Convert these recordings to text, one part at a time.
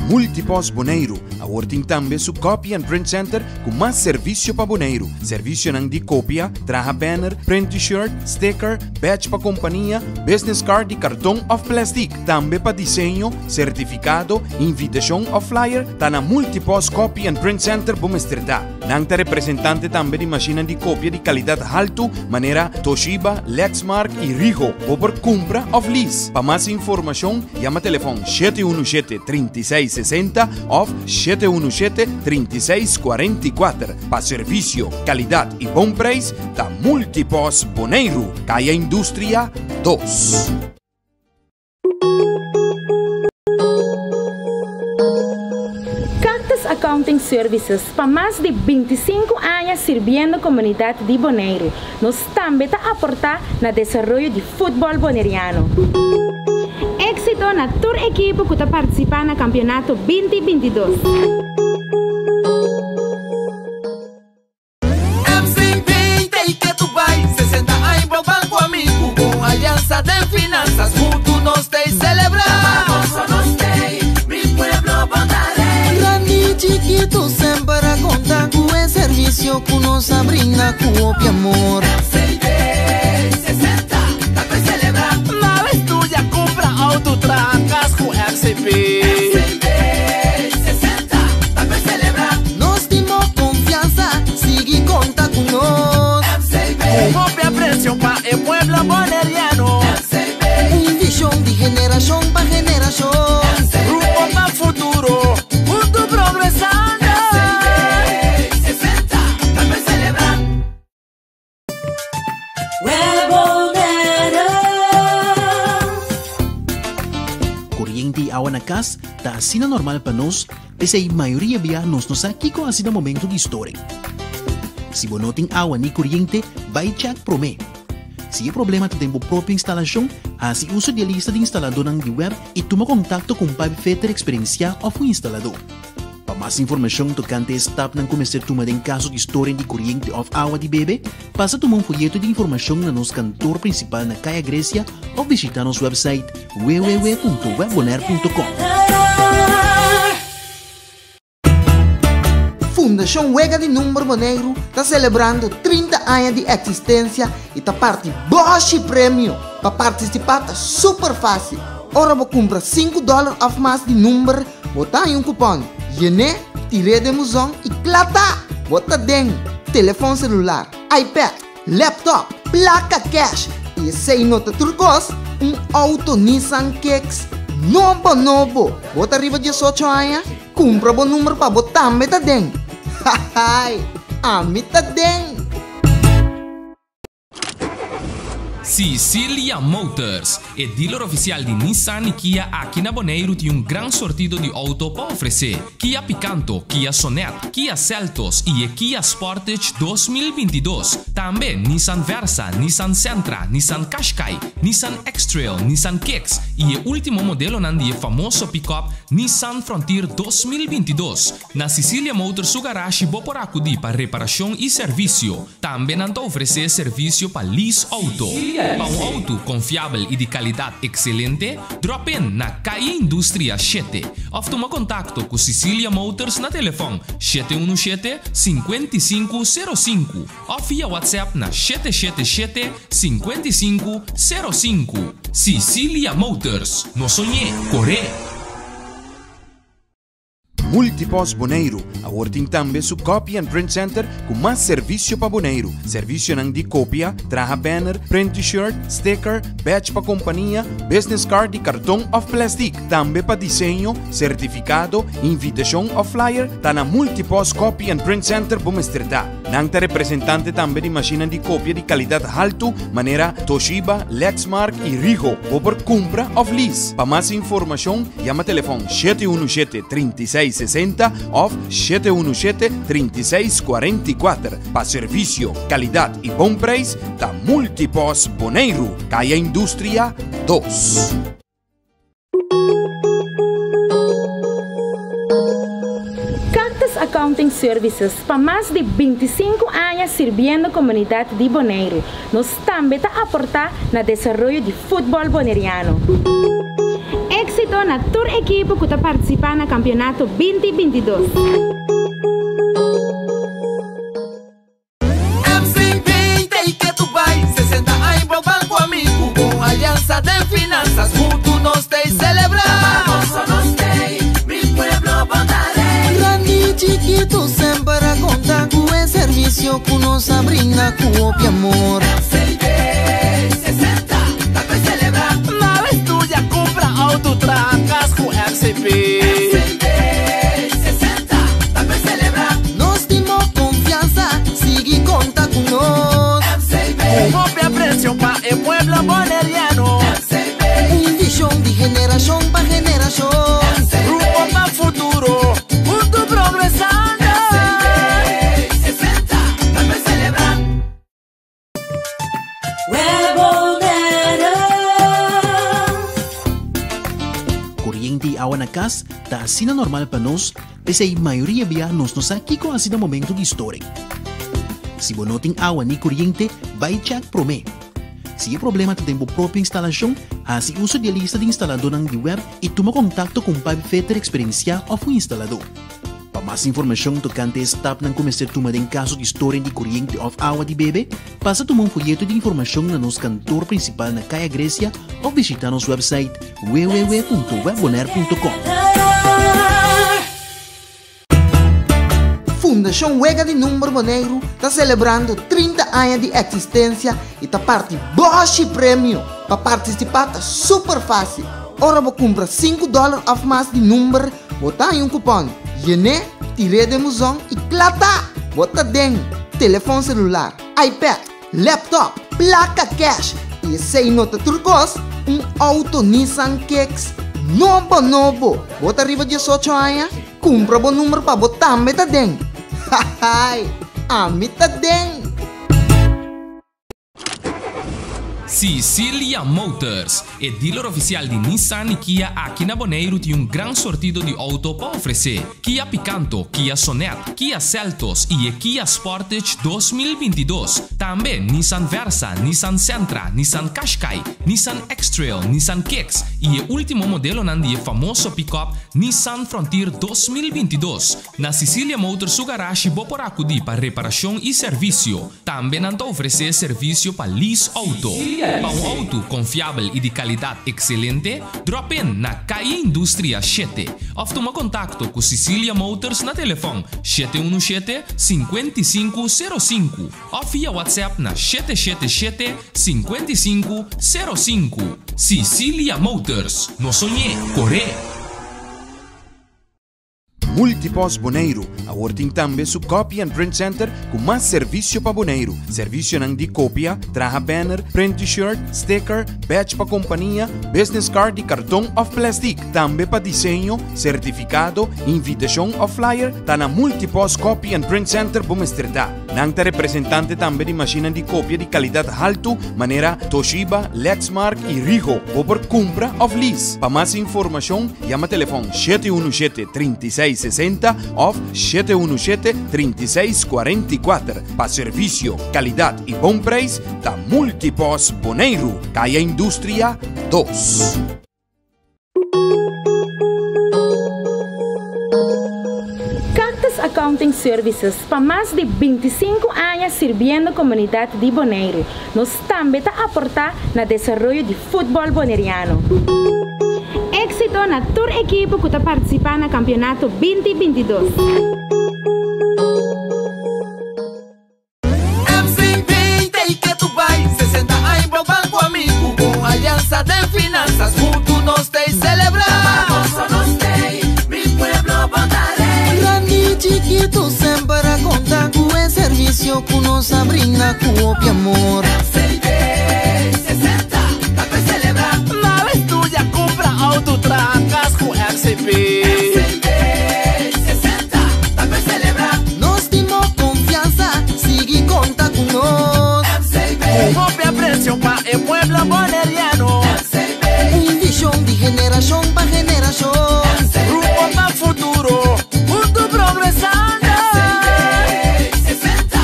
Multipos Bonaire, awarting também su Copy and Print Center com mais serviço para Bonaire. Serviço nang de cópia, traja banner, print t-shirt, sticker, badge para companhia, business card e cartão of plastic. Também para desenho, certificado, invitação ou flyer, tá na Multipos Copy and Print Center Bumesterdá. Nang ta representante também de máquina de cópia de qualidade alto, maneira Toshiba, Lexmark e Ricoh, ou por compra ou lease. Para mais informação, chama telefone 717-3660 ou 717-3644. Para serviço, qualidade e bom preço, da Multipos Bonaire, Caia Indústria 2. Accounting Services para mais de 25 anos servindo a comunidade de Bonaire. Nós também está aportar no desenvolvimento de futebol bonaireano. Éxito na tour equipe que está participando no campeonato 2022. MCB, take it to buy 60 anos para o banco amigo com aliança de finanças junto nós te celebrar. Mi pueblo Bonare. Chiquito sempre conta com o serviço que nos brinda com o amor. MCB 60, tá para celebrar. Não estuda, compra auto, tracas com MCB. MCB 60, tá para celebrar. Nós temos confiança, sigue conta com nós. MCB, copia preço para o pueblo bonaireano. MCB, visão de geração para geração. Grupo para futuro. Kuryente awa na kas, ta asina normal pa nos, pese a maioria biya nos aqui com asina momento de história. Se bonoting awa ni kuryente, vai check prome. Se o problema tem a própria instalação, assim uso de lista de instalador ng web e toma contato com o Fetter Experiência ou o instalador. Para mais informação tocante stop ng começar tomar em caso de história de corrente ou água de bebê, passa a tomar folheto de informação na nosso cantor principal na Caia Grécia ou visitar nosso website www.webbonaire.com. Fundação Wega de Número Bonaire está celebrando 30 anos de existência e está parte Bosch Prêmio. Para participar está super fácil. Ora vou comprar $5 ou mais de número, botar em um cupom. Yene, tire de musão e clata. Bota dentro, telefone celular, iPad, laptop, placa cash e sem nota turcos, auto Nissan Kicks novo. Bota arriba de 18 anos, compra bom número para botar meta dentro. Haha, a meta dentro. Sicilia Motors, o dealer oficial de Nissan e Kia aqui na Bonaire tem gran sortido de auto para oferecer. Kia Picanto, Kia Sonet, Kia Seltos e Kia Sportage 2022. Também Nissan Versa, Nissan Sentra, Nissan Qashqai, Nissan X-Trail, Nissan Kicks e o último modelo nandi famoso pick-up Nissan Frontier 2022. Na Sicilia Motors o garage por acudir para reparação e serviço. Também nanta oferecer serviço para lease auto. Para auto confiável e de qualidade excelente, drop in na Caia Indústria 7. Ou toma contato com Sicilia Motors na telefone 717-5505 ou via WhatsApp na 777-5505. Sicilia Motors, no sonhé, corre! Multipos Bonaire, awarting também su Copy and Print Center com mais serviço para Bonaire. Serviço nang de cópia, traja banner, print t-shirt, sticker, badge para companhia, business card e cartão of plastic. Também para desenho, certificado, invitação ou flyer, tá na Multipos Copy and Print Center Bumesterdá. Nang ta representante também de máquina de cópia de qualidade alto, maneira Toshiba, Lexmark e Ricoh, ou por compra ou lease. Para mais informação, chama telefone 717-3660 ou 717-3644. Para serviço, qualidade e bom preço, da Multipos Bonaire, Caia Indústria 2. Accounting Services para mais de 25 anos servindo a comunidade de Bonaire. Nós também está aportar no desenvolvimento de futebol bonaireano. Éxito Éxito na tour equipo que está participando no campeonato 2022. Com aliança de finanças, juntos nós te celebrar. Nos tem, mi pueblo bondaré. Grande chiquito sempre conta com o serviço que nos brinda com o amor. MCB 60, tá para celebrar. Na estúdia compra auto tracas com MCB 60, tá para celebrar. Nós temos confiança, sigue conta com nós. MCB, copia precio para el pueblo boneriano. Visão de geração para geração. Grupo para futuro, junto progresando. 60, tá para celebrar. Corriente e água na casa está assim normal para nós, mas a maioria nos aqui com assim no momento de história. Se você não tem água nem corriente, vai check promê. Se o problema tem a própria instalação, assim uso de lista de instalador na web e toma contato com o Pai Fetter Experiencia ou o instalador. Para mais informação tocante esta etapa na começar a tomar em caso de história de corriente ou água de bebê, passa a tomar um folheto de informação na nosso cantor principal na Caia Grécia ou visitar nosso website www.webbonaire.com. Fundação Wega de Número Boneiro está celebrando 30 anos de existência e está parte Bosch Prêmio. Para participar está super fácil. Ora você compra $5 a mais de número, botar em um cupom. Yene, tire de musão e plata. Bota dentro, telefone celular, iPad, laptop, placa cash e sem nota turcos, auto Nissan Kicks novo. Bota arriba de 18 anos, compra o número para botar meta dentro. Hahay, amita dentro. Sicilia Motors, o dealer oficial de Nissan e Kia aqui na Bonaire tem gran sortido de auto para oferecer. Kia Picanto, Kia Sonet, Kia Seltos e Kia Sportage 2022. Também Nissan Versa, Nissan Sentra, Nissan Qashqai, Nissan X-Trail, Nissan Kicks e o último modelo nandi famoso pick-up Nissan Frontier 2022. Na Sicilia Motors su garagem vou por acudir para reparação e serviço. Também não oferecer serviço para lease auto. Para um auto confiável e de qualidade excelente, drop in na Caia Indústria 7 ou toma contato com Sicilia Motors na telefone 717-5505 ou via WhatsApp na 777-5505. Sicilia Motors, no sonhei, corre! Multipos Bonaire, awarting também su Copy and Print Center com mais serviço para Bonaire. Serviço de cópia, traja banner, print t-shirt, sticker, badge para companhia, business card e cartão of plastic. Também para desenho, certificado, invitação ou flyer, tá na Multipos Copy and Print Center Bumesterdá. Nanta representante também de máquina de cópia de qualidade alto, maneira Toshiba, Lexmark e Ricoh, ou por compra ou lease. Para mais informação, chama telefone 717-3660 ou 717-3644. Para serviço, qualidade e bom preço, da Multipos Bonaire, Caia Indústria 2. Cactus Accounting Services, para mais de 25 anos servindo a comunidade de Bonaire, nós também está aportar no desenvolvimento de futebol boneriano. Éxito na tour equipo que está participando no campeonato 2022. MCB tem que tu vai 60 anos pro banco amigo com aliança de finanças, juntos nós te celebrar. Nos tem, mi pueblo bondaré. Grande chiquito sempre conta com o serviço que nos brinda com o amor. MCB 60, tá para celebrar. Na estúdia compra auto tracas com MCB 60, tá para celebrar. Nós temos confiança, sigue conta com nós. MCB, copia precio para el pueblo boneriano. MCB, Visão de geração para geração. grupo para futuro, junto progresando. MCB 60, tá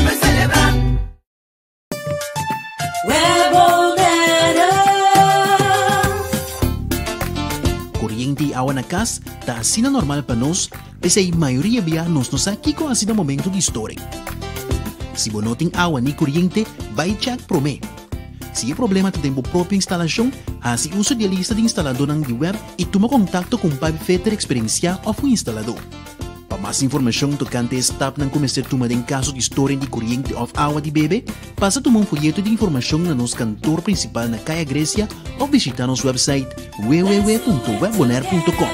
para celebrar. di awa na kas, ta asina normal pa nos, pese a maioria biya nos aqui com asina momento de história. Se bonoting awa ni kuryente, vai check prome. Se o problema tem tempo própria instalação, assim uso de lista de instalador de web e toma contato com o Fetter Experiencia ou o instalador. Para mais informação tocante a step ng começar tuma em caso de história de corrente ou água de bebê, passa a tomar um folheto de informação na nosso cantor principal na Caia Grécia ou visitar nosso website www.webbonaire.com.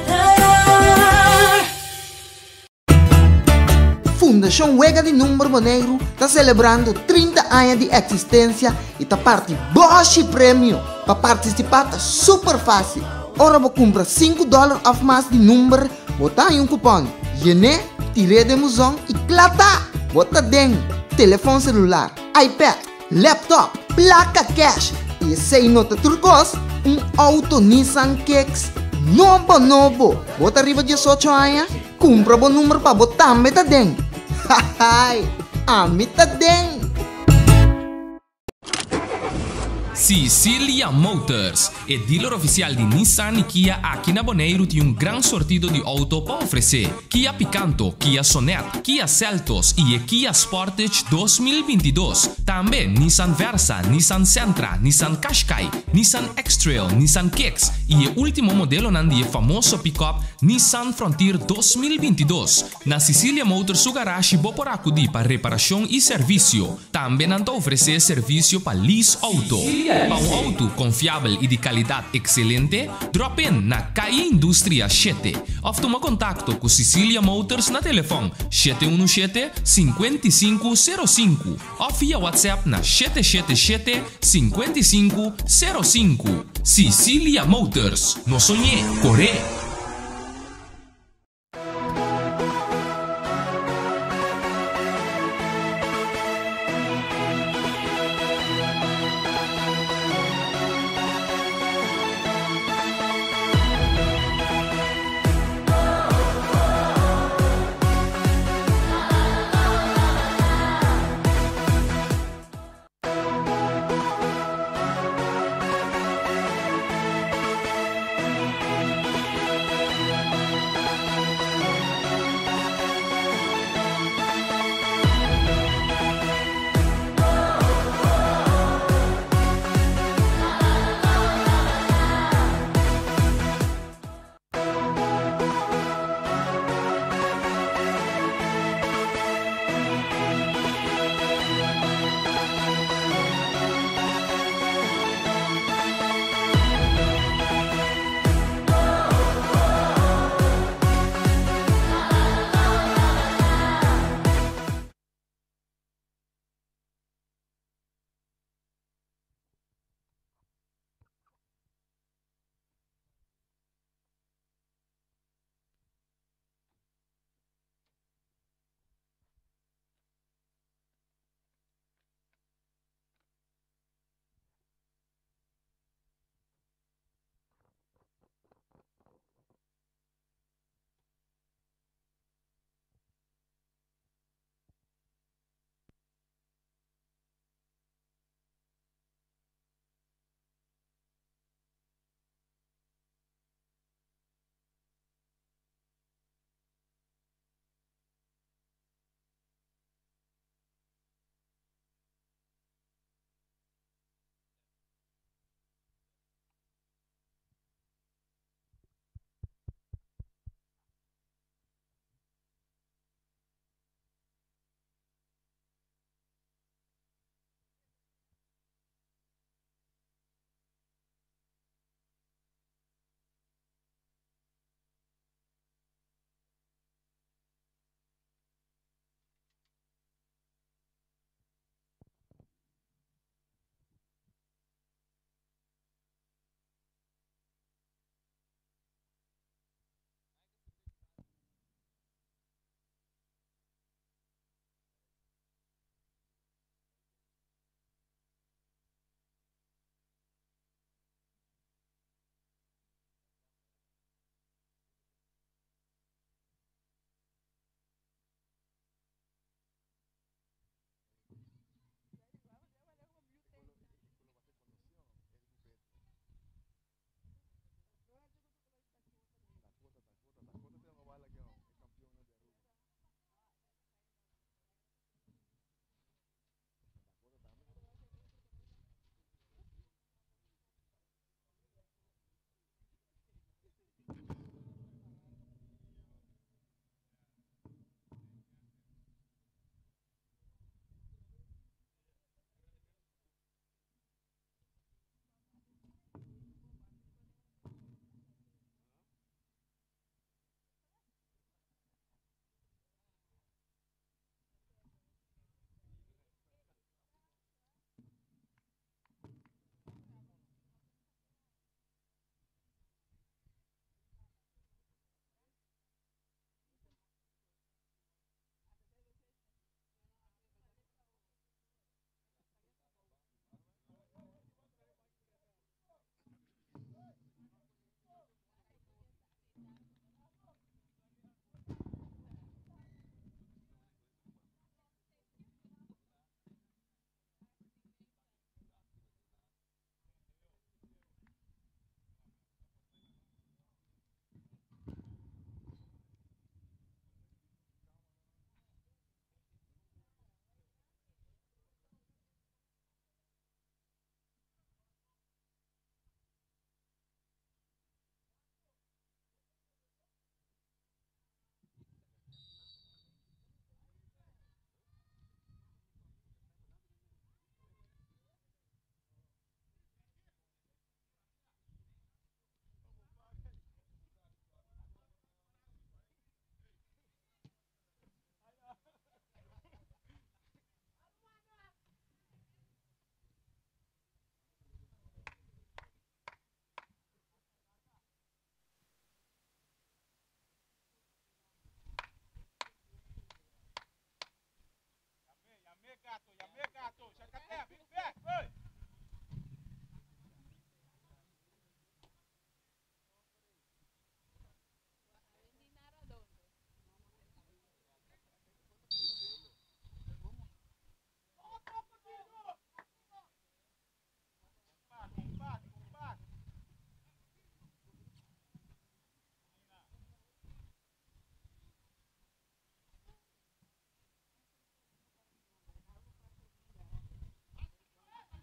Fundação Wega de Número Boneiro está celebrando 30 anos de existência e está parte Bosch Prêmio. Para participar está super fácil. Ora vou comprar $5 a mais de número, botar em um cupom. Yene, tirei de musão e plata. Bota dentro, telefone celular, iPad, laptop, placa cash e sem nota turcos, auto Nissan Kicks novo. Bota arriba 18 anos, compra bom número para botar meta dentro. Hahaha, a meta dentro. Cecilia Motors é dealer oficial de Nissan e Kia aqui na Bonaire tem gran sortido de auto para oferecer. Kia Picanto, Kia Sonet, Kia Seltos e Kia Sportage 2022. Também Nissan Versa, Nissan Sentra, Nissan Qashqai, Nissan X-Trail, Nissan Kicks e o último modelo de famoso pick-up Nissan Frontier 2022. Na Cecilia Motors o garagem vou por acudir para reparação e serviço. Também não oferecer serviço para lease auto. Para auto confiável e de qualidade excelente, drop in na CAI Indústria 7. Ou toma contato com Cecilia Motors na telefone 717-5505 ou via WhatsApp na 777-5505. Cecilia Motors, no sonhé, corre!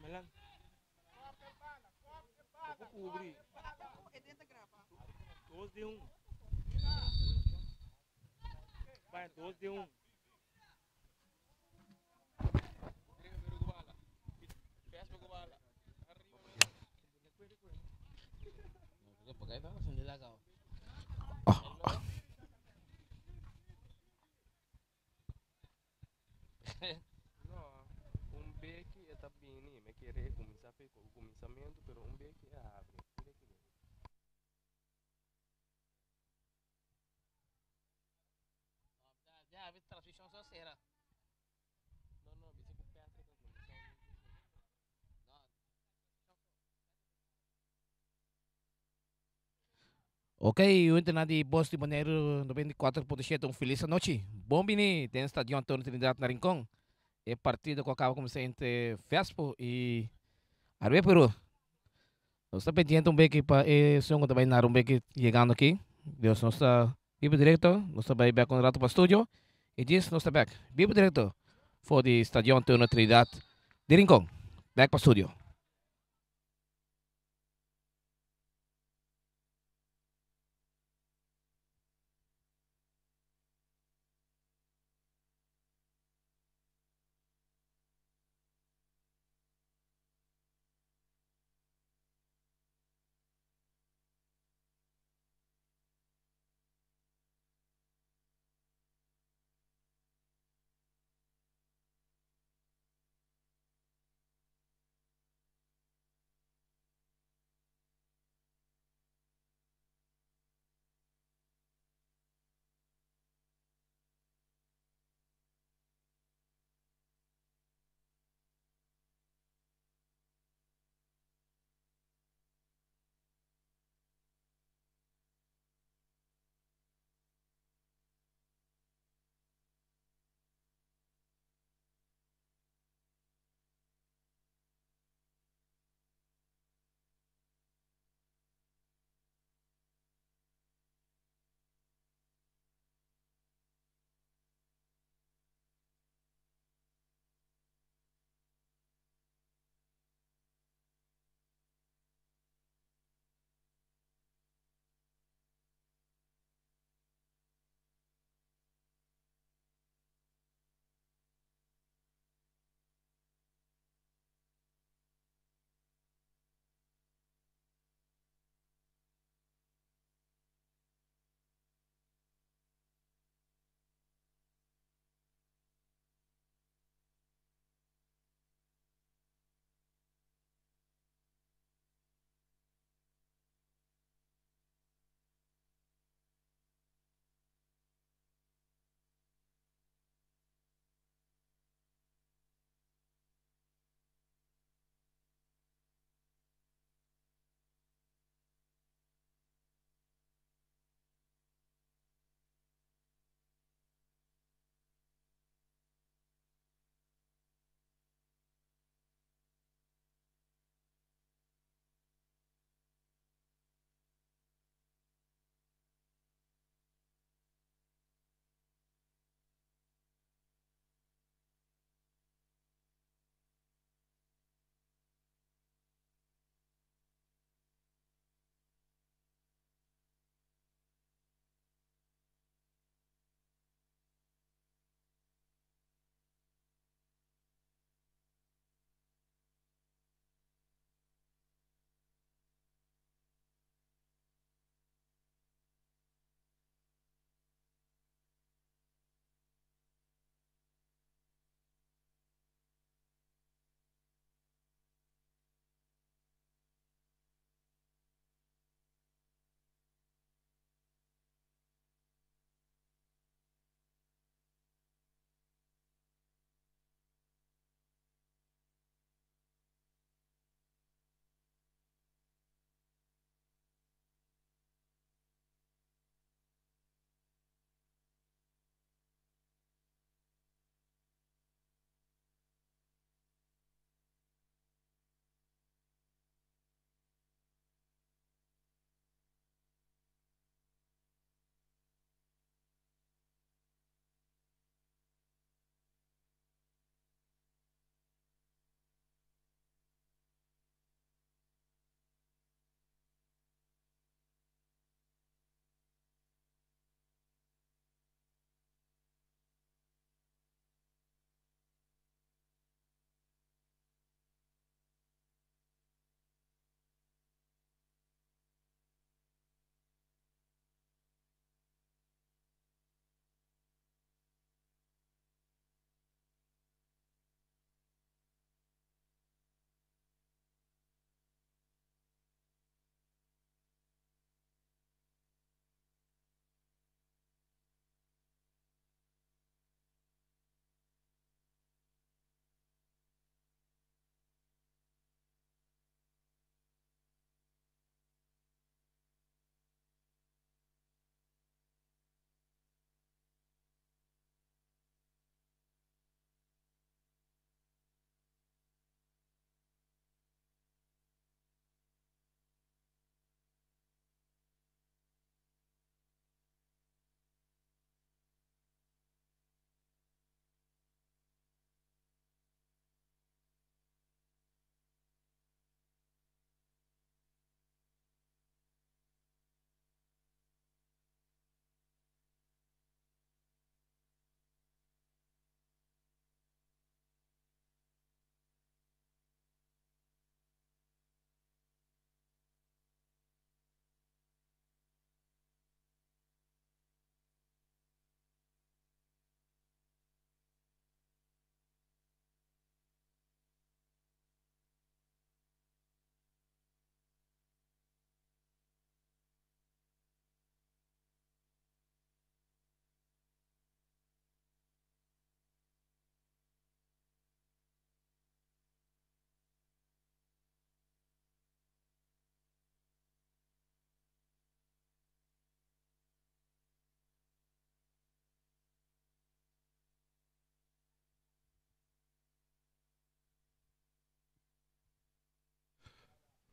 Melan. Vou cobrir. Dois de um. Vai, 2 de 1. No, un becchi è tabbini, mi chiede comincia con il cominciamento, però un becchi è apre. Ya, vi transmisión sera. No, no, dice che Petri con cominciamento. Ok, ontem na de Boss de Bonaire 94.7, feliz noite. Bom bini, tem estadião Antônio Trindade na Rincón. É partido que acaba como entre Fespo e Arbe Peru. Nós estamos pendiente beque para esse jogo também na beque chegando aqui. Deus nós está vivo direto, nós está back com o rato para o estúdio. E diz nós está back, vivo direto, for de estadião Antônio Trindade de Rincón. Back para o estúdio.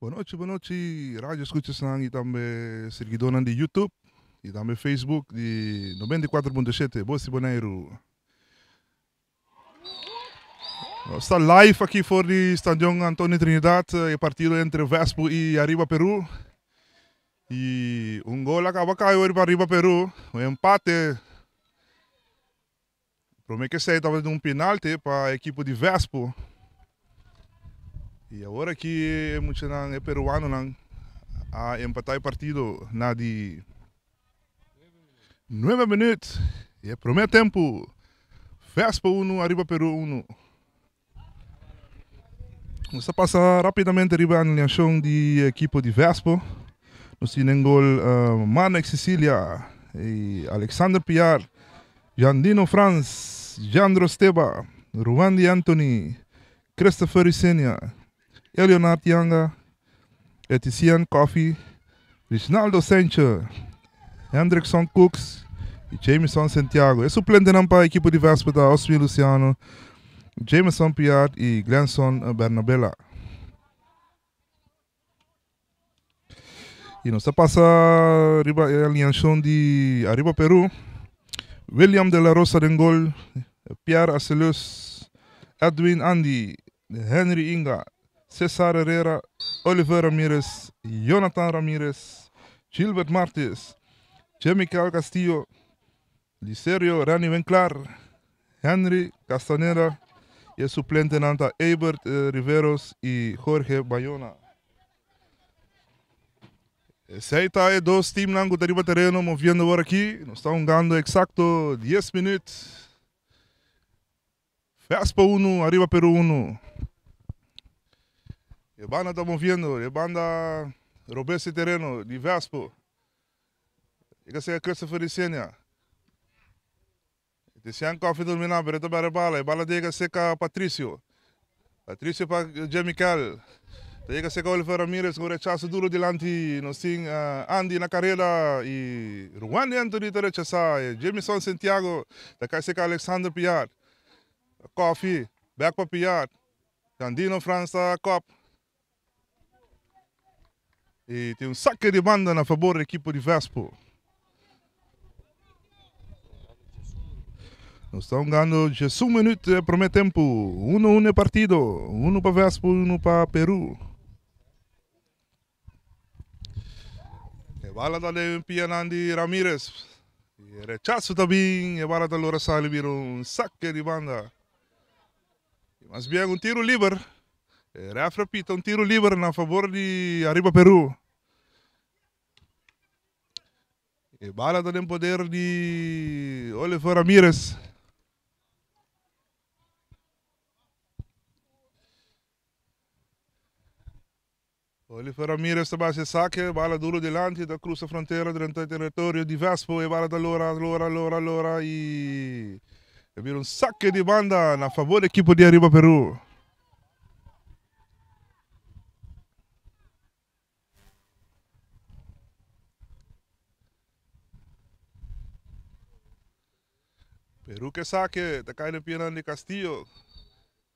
Boa noite, rádio escutas nang e também seguidores de YouTube e também Facebook de 94.7 Bossi Bonaire. Está live aqui fora do estádio Antônio Trinidad, o partido entre Vespo e Arriba Peru. E gol acaba caindo para Arriba Peru, empate. Promete que sai talvez de penalti para a equipe de Vespo. E agora que muito é peruano a empatar o partido na de 9 minutos. E é primeiro tempo. Vespo 1, Arriba Peru 1. Vamos passar rapidamente a alineação de equipe de Vespo. Nós temos gol Manek Cecilia, e Alexander Piar, Jandino Franz, Jandro Steba, Ruandi Anthony, Christopher Isenia, Leonard Yanga, Etician Coffee, Reginaldo Sanchez, Hendrickson Cooks e Jameson Santiago. É suplente para a equipe de Vespo da Osmi Luciano, Jameson Piat e Glenson Bernabella. E nós passamos a aliança de Arriba Peru, William de la Rosa de gol, Pierre Acelus, Edwin Andy, Henry Inga, Cesar Herrera, Oliver Ramirez, Jonathan Ramirez, Gilbert Martins, Jemical Castillo, Licerio Rani Venclar, Henry Castaneda e suplente nanta Eibert Riveros e Jorge Bayona. Esse é dois times que estão no terreno movendo agora aqui. Nós estamos ganhando exato 10 minutos. Vespo 1, Arriba Peru 1. A banda está movendo, a banda roubou esse terreno de Vespo. Esse é Christopher Isenia. Esse é um cofre dominado, mas ele bala. A bala dele é Patricio. Patricio para Jemical. Daí que Oliver Ramirez com o rechaço duro delante, nós temos Andy na carreira e Ruandi Anthony está rechaçado, Jameson Santiago, da que Alexander Piat, Coffee, back para Piat, Jandino França, Cop. E tem saque de banda na favor da equipe de Vespo. Nós estamos ganhando 1 minuto para o primeiro tempo, 1-1 partido, 1 para Vespo, 1 para Peru. A bala está de Pianandi Ramirez. E rechaço também, a bala está Laura Sali, um saque de banda. Mas bem, tiro livre. Ref repita, tiro livre na favor de Arriba Peru. A bala está em poder de Oliver Ramirez. Oliver Ramirez está base saque, bala duro delante, da cruza fronteira dentro do território de Vespo, e bala da Lora, e vira um saque de banda na favor da equipe de Arriba Peru. Peru que saque, está caindo Pianandi de Castillo,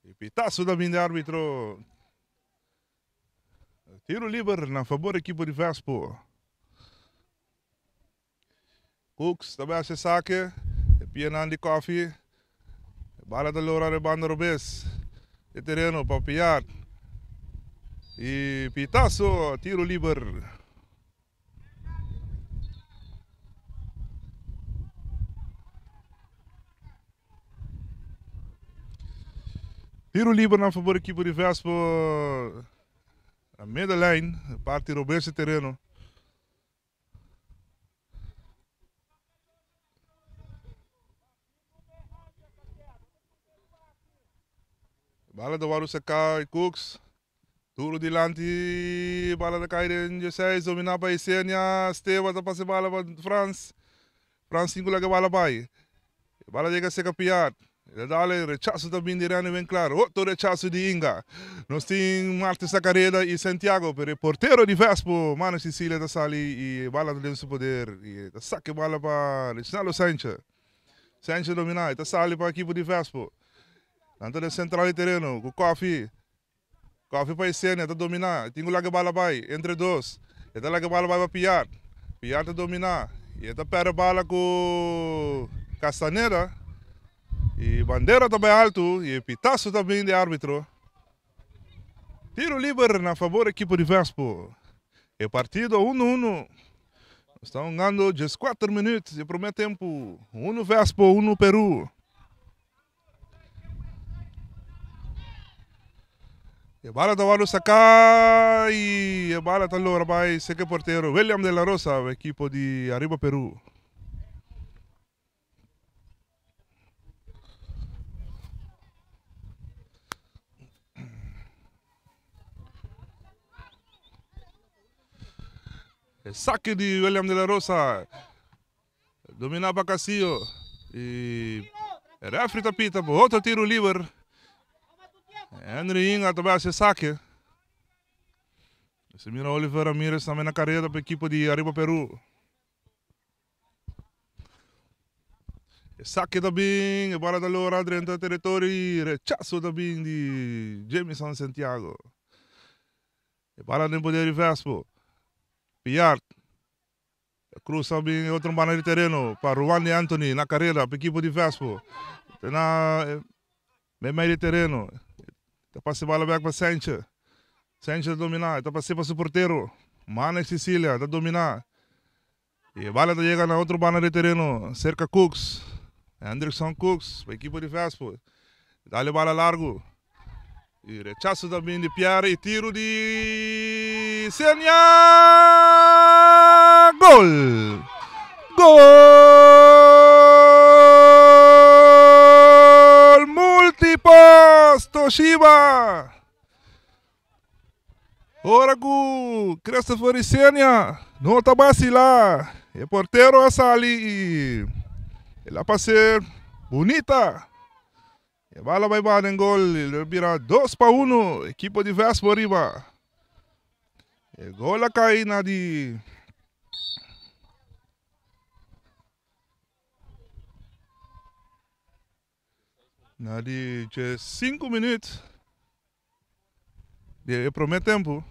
e pitaço da de árbitro. Tiro livre na favor da equipe de Vespo. Cooks também se saque. Pianandi Coffee. Bala da Laura de banda Robes. De terreno para Piat. E pitaço, tiro livre. Tiro livre na favor da equipe de Vespo. A meia da line, parte roubar esse terreno. Bala do Waru Seca e Cooks. Duro delante, bala da caída em 16, dominar para a Isenia. Esteva está passando bala para France. France 5 lá que bala vai. Bala chega a ser capiat. Dale rechaço também de Rani bem claro. Outro rechaço de Inga. Nós temos Marta Sacareda e Santiago, pero o porteiro de Vespo, Mano Cecília da Sali e bala do seu poder. E saque bala para Reginaldo Sanchez. Sanchez dominar, está Sali para a equipe de Vespo. Tanto de central de terreno, com Coffee. Coffee para Essênia, está dominar. Tinha lá que bala vai, entre dois. Está lá que bala vai para Piar. Piar está dominar. E está perde bala com Castaneda. E bandeira também alto. E pitaço também de árbitro. Tiro livre na favor da equipe de Vespo. E partido 1-1. Estão ganhando 14 minutos. E por meio tempo, 1 Vespo, 1 Peru. E a bola está a sacar e a bola está a vai ser que porteiro William de la Rosa, o equipe de Arriba Peru. O saque de William de la Rosa. Dominava Castillo. E o refri tapita por outro tiro livre. Henry Inga também a se saque. Se mira Oliver Ramirez também na carreira para a equipe de Arriba Peru. Saque também, a bola da Loura dentro do território e rechaço também de Jameson Santiago. A bola no poder de Vespo. Piart. Cruz também outro banner de terreno para Juan Anthony na carreira para a equipe de Vespo. Na meio de terreno. Está passando a bola back para Sanchez. Sanchez dominar. Está passando para o porteiro. Mana Cecília está dominar. E a bola está chegando a outro banner de terreno. Cerca Cooks. Anderson Cooks, para a equipe de Vespo. Dá-lhe bola largo. E rechaço também de Pierre e tiro de Senia. Gol! Gol! Multipass Toshiba. Ora com Christopher Senia. Não está vacilar. E porteiro a sali. Ela para ser bonita. E a bola vai bater em gol. Ele vira 2-1. Equipe de Vespo arriba. E gol a cair na de... Na de 5 minutos. De primeiro tempo.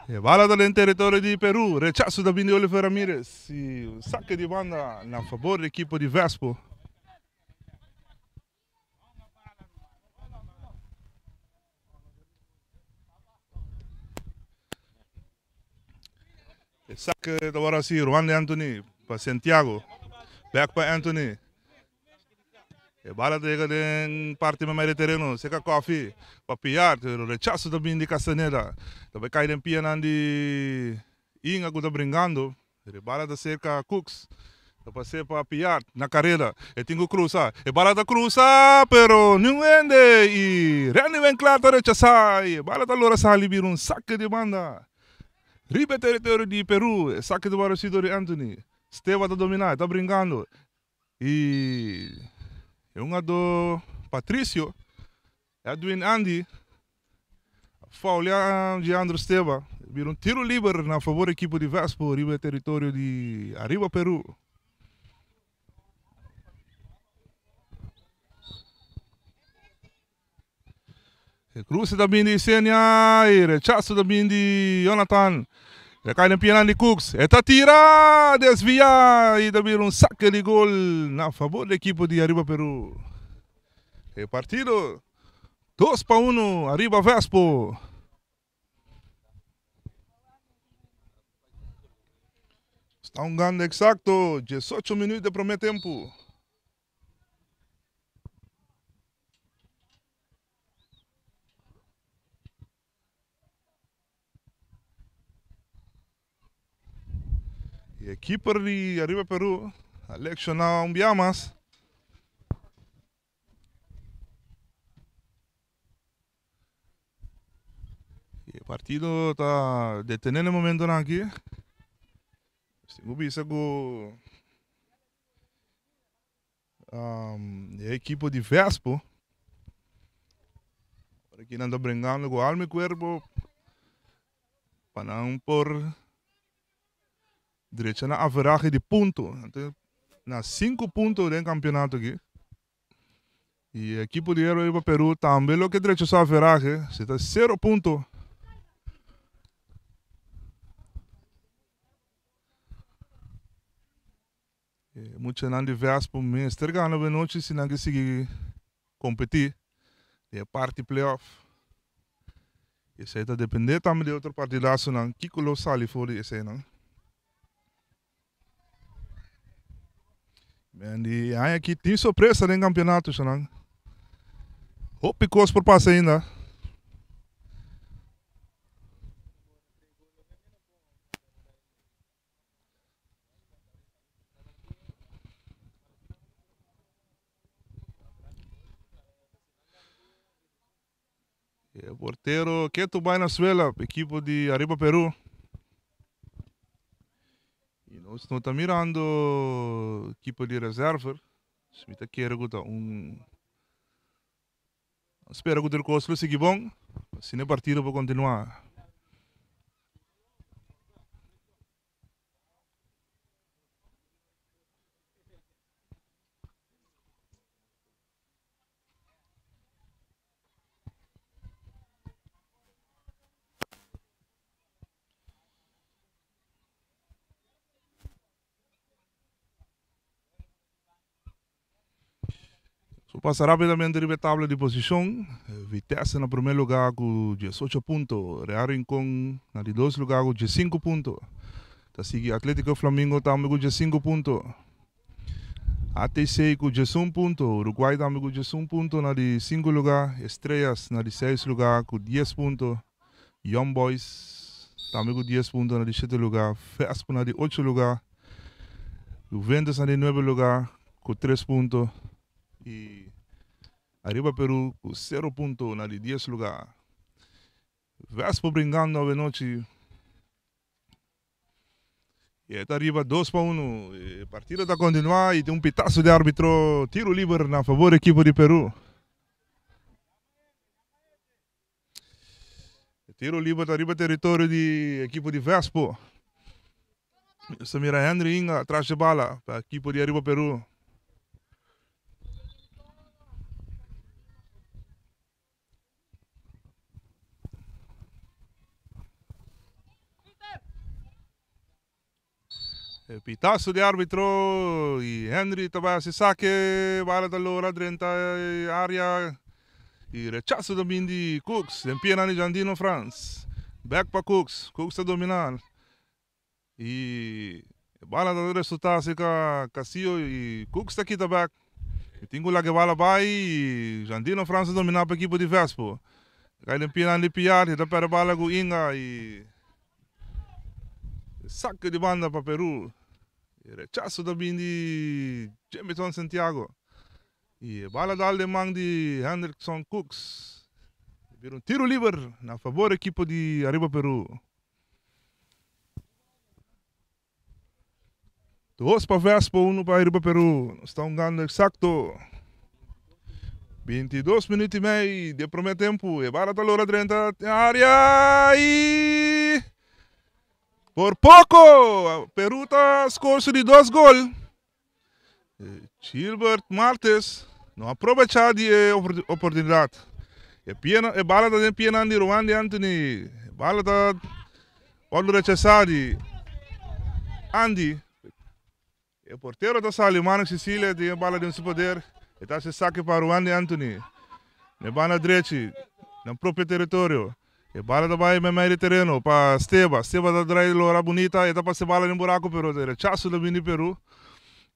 E bola dentro território de Peru, rechaço da Bindi Oliver Ramirez e o saque de banda na favor da equipe de Vespo. E saque agora sim, Juan Anthony para Santiago, back para Anthony. E bola chega em parte mais de terreno, seca Coffee para Piar, o rechaço da Bindi Castaneda. Também cai em pia de Inga que está brincando. E bola da cerca Cooks. Para ser para Piar na carreira. E tem que cruzar. E bola da cruzar, pero não ende. E Reni vem claro para rechazar. E bola da Loura Sali vira saque de banda. Ribe território de Peru. E saque de Barocido de Anthony. Steva está dominar, está brincando. E uma do Patrício. Edwin Andy. Faulha de André Steva. Vira tiro livre na favor da equipe de Vespo, arriba território de Arriba Peru. E cruza também de Senia e rechaço também de Jonathan. E cai na piana de Cooks. E tá tira, desvia e também saque de gol na favor da equipe de Arriba Peru. E partido 2-1, Arriba Vespo. Está ganhando exacto 18 minutos de primeiro tempo. E a equipe de Arriba Peru selecciona Biamas. partido está deteniendo el momento aquí. Bisa com equipo de Vespo. Aqui anda brincando com alma e corpo para não por direita na average de ponto. Na 5 pontos do campeonato aqui. E a equipe de Aruba Peru também lo que direito só average, está 0 pontos. Muitos não de Vespo, mas tergando bem noite se não conseguir competir. É parte playoff. Isso aí está dependendo também de outro partidaço não. Que colossal foi isso aí não. E aí aqui tem surpresa no campeonato não. Hope que por passar ainda. O porteiro Keto Venezuela, equipe de Aruba Peru. E nós estamos mirando a equipe de reserva. Se me quer espero que o curso siga bom. Se não partido para continuar. Passa rapidamente a tabla de posição. Vitesse no primeiro lugar com 18 pontos. Real Rincón no 2 lugar com 15 pontos. Tá seguindo Atlético Flamengo também com 15 pontos. ATC com 11 pontos. Uruguai também com 11 pontos no 5 lugar. Estrellas no 6 lugar com 10 pontos. Young Boys também com 10 pontos no 7 lugar. Vespo no 8 lugar. Juventus no 9 lugar com 3 pontos. E Aruba Peru com 0 pontos na 10 lugar. Vespo brincando a noite. E está arriba 2-1. A partida está a continuar e tem pitaço de árbitro. Tiro livre na favor da equipe de Peru. Tiro livre está arriba território de equipe de Vespo. Você mira Henry Inga atrás de bala para a equipe de Aruba Peru. Pitaço de árbitro e Henry também se saque, bala da Loura dentro da área e rechaço também de Cooks, empiana de Jandino France, back para Cooks está dominando e bala da resultado se Casio e Cooks está aqui também, e tenho lá que bala vai e Jandino France dominar para a equipe de Vespo, ele empiana de piar e dá para bala com Inga e saque de banda para Peru. Rechaço também de Jameson Santiago. E bala da alemão de Hendrickson Cooks. Vira tiro livre na favor da equipe de Aruba Peru. 2 para Vespo, 1 para Aruba Peru. Estão ganhando exato 22 minutos e meio de primeiro tempo. E bala da Loura dentro da área e por pouco, Peru está escorço de 2 gols. Gilbert Martes não aproveitou a oportunidade. E bala da piena de Rowan de Anthony. Bala da pode rechazar de Andy. O porteiro da Salimano Sicília tem a bala de seu poder. E está se saque para Rowan de Anthony. E bala direita no próprio território. E bala da vai meio de terreno para Steba da drive lora bonita e tá para se bala no buraco pero rechaço da Vini Peru.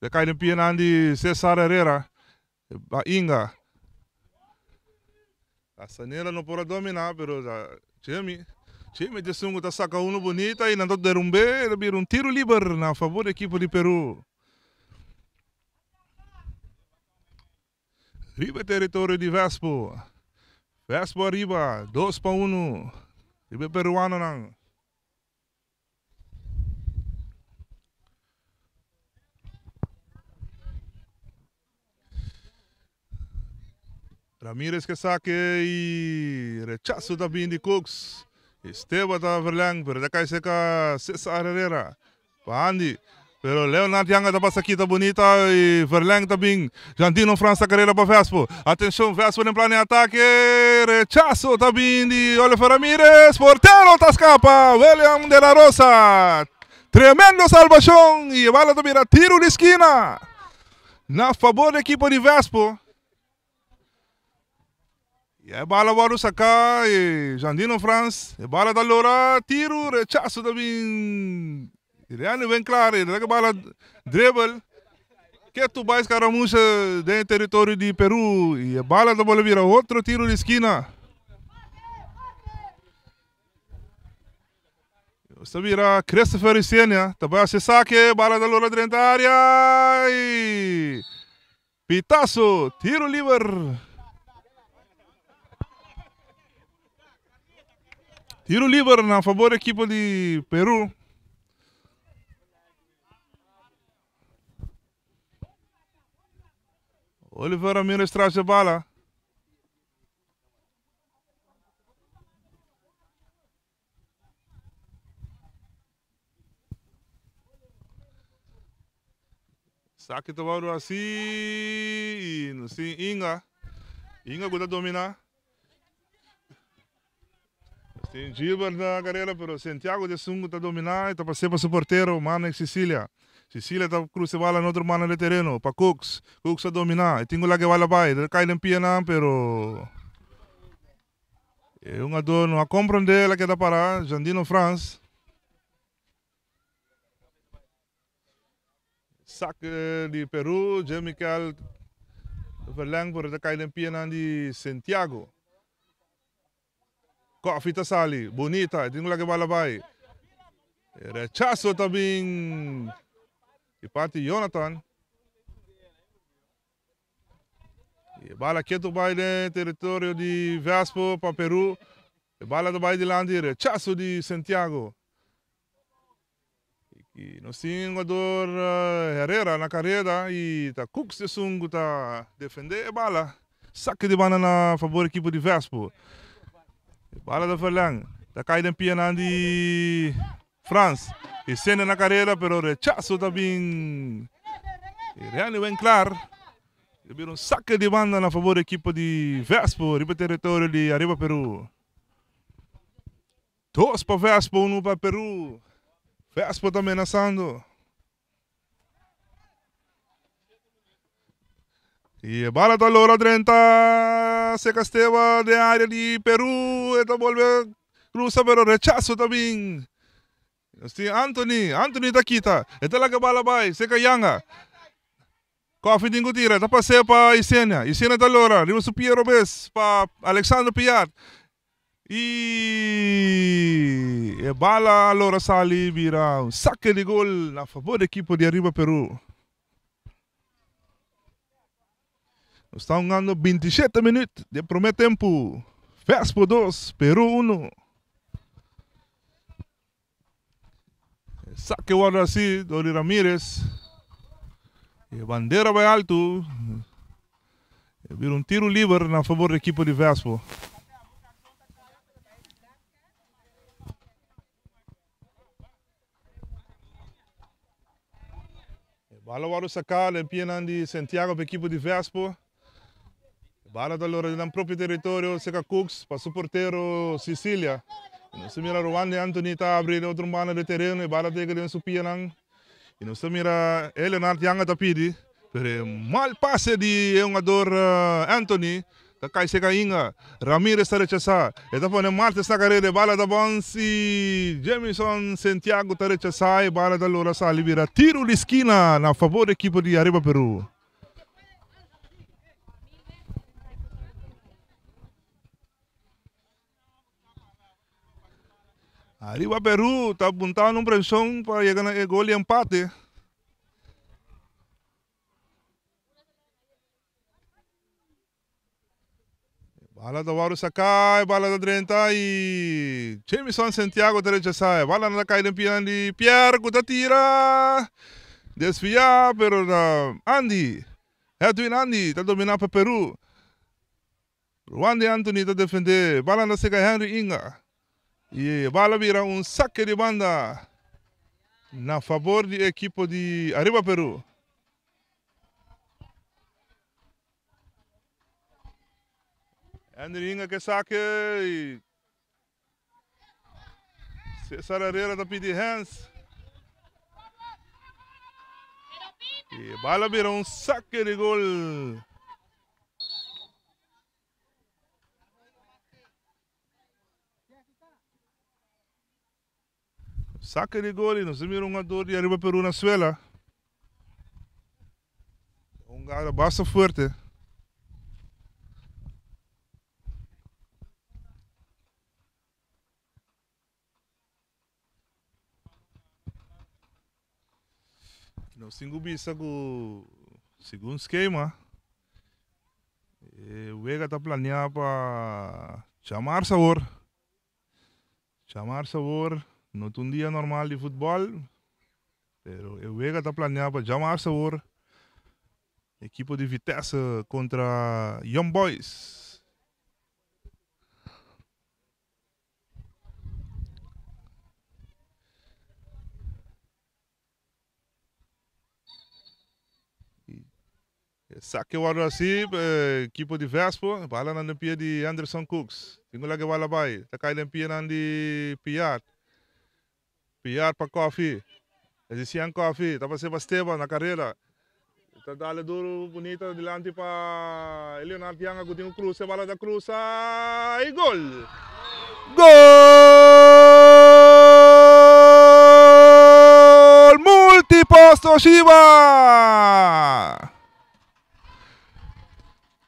E cai no piano de César Herrera. Inga. A Sanela não pode dominar pero Chemi de sungo tá saca uno bonita e não tá derrumbe, vira tiro livre na favor da equipe de Peru. Riba território de Vespo. Vespo arriba, 2-1. Ribe peruano nang. Ramirez que saque e rechazo também de Cooks. Esteba tá verlang, pero da cai seca Cesar Herrera. Pa Andy. Pero Leonard Yanga da passa aqui tá bonita e Verlang também. Jandino França carreira para Vespo. Atenção, Vespo em plano de ataque. Rechazo também de Oliver Ramirez. Portero tá escapa. William de la Rosa. Tremendo salvação e a bola também a tiro de esquina. Na favor da equipe de Vespo. E a bola vai sacar e Jandino France. E a bola da Lora, tiro, rechazo também. Ele é bem claro, ele dá a bola dribble. Que tu vais caramucha dentro do território de Peru. E a bola da bola vira outro tiro de esquina. Você vira Christopher Isenia. Também se saque, bola da Lora dentro da área. E pitaço, tiro livre. Tiro livre na favor da equipe de Peru. Oliver Ramirez traz a bola. Saque tomado assim. E não sei, Inga. Inga pode dominar. Tem Gilbert na carreira, pero Santiago de Sungo está dominando, está passando para o porteiro, Mano e Cecília. Cecília está cruzando a bola no outro mano de terreno, para Cooks. Cooks está dominando, tem lá que vai lá vai, cai em pia, pero é uma dor, não a compreender que está para Jandino France. Saque de Peru, Jemical Verlang, pero cai em pia de Santiago. Coffee Tasali, bonita, tem lá que vai lá vai. Rechazo também de parte Jonathan. E bala quieto vai no território de Vespo para Peru. E bala do vai de Landi, rechazo de Santiago. E nós temos um jogador Herrera na carreira e tá Cooks de Sungo tá defender a bala. Saque de banana a favor da equipe de Vespo. Bala da Verlang, da cai em pia de France. E cena na carreira, pero rechazo também. E realmente bem claro. E vira saque de banda na favor da equipe de Vespo, riba território de Arriba Peru. 2 para Vespo, 1 para Peru. Vespo também ameaçando. E a bola da Lora 30 se casteva de área de Peru. Eta volve cruza, pero rechazo também. Assim, Anthony da quita. Eta lá que a bola vai, seca Yanga. Coffee dingo tira, tá passei para Isenia. Isenia da Lora, riba su Piero Bes para Alexandre Piat. E a bola Lora sali vira um saque de gol na favor da equipe de Arriba Peru. Estão ganhando 27 minutos de primeiro tempo. Vespo 2, Peru 1. Saque o assim, Dori Ramírez. E bandeira vai alto. E vira um tiro livre na favor da equipe de Vespo. Bala vai sacar, limpiando de Santiago para a equipe de Vespo. Bala da Lora no próprio território, seca Cooks, para o porteiro Cecília. Se mira Rwanda Anthony está abrindo outro mano de terreno e bala tega de Supianang. E não se mira Leonard Yanga está pedi, pero mal passe de um jogador Anthony, tá cai seca Inga, Ramirez está rechazar. Está fazendo Martes na carreira, bala da Bonsi, Jamison Santiago está rechazar e bala da Lora sali vira tiro de esquina na favor da equipe de Arriba Peru. Arriba Peru está apontando pressão para chegar no gol e empate. Bala da Waru Sakai, bala da 30 e Jameson Santiago direita sai. Bala na caída pian de Pierre que tira. Desvia, pero Andy. Edwin Andy tá dominar para Peru. Ruande Anthony tá defender. Bala na seca Henry Inga. E bala vira saque de banda na favor da equipe de Arriba Peru. Henry Inga que saque e César Herrera da pedir hands. E bala vira saque de gol. Saque de gol e nós vimos jogador de Arriba Peru na suela. Cara basta forte. Nós temos vista com segundo esquema. O Vega está planeado para chamar sabor. Não é dia normal de futebol, pero o Vega está planeado para chamar sabor. Equipe de Vitesse contra Young Boys. Saque o assim, equipe de Vespo, bala na pia de Anderson Cooks. Tengo lá que bala vai, tá caindo em pia de Piat. Piat para Coffee. Edician Coffee, tá passando para Esteban na carreira. Tá dando duro bonita delante para Leonardo Yanga, que tem um cruz, bala da cruz, e gol! Gol! Multiposto Shiba!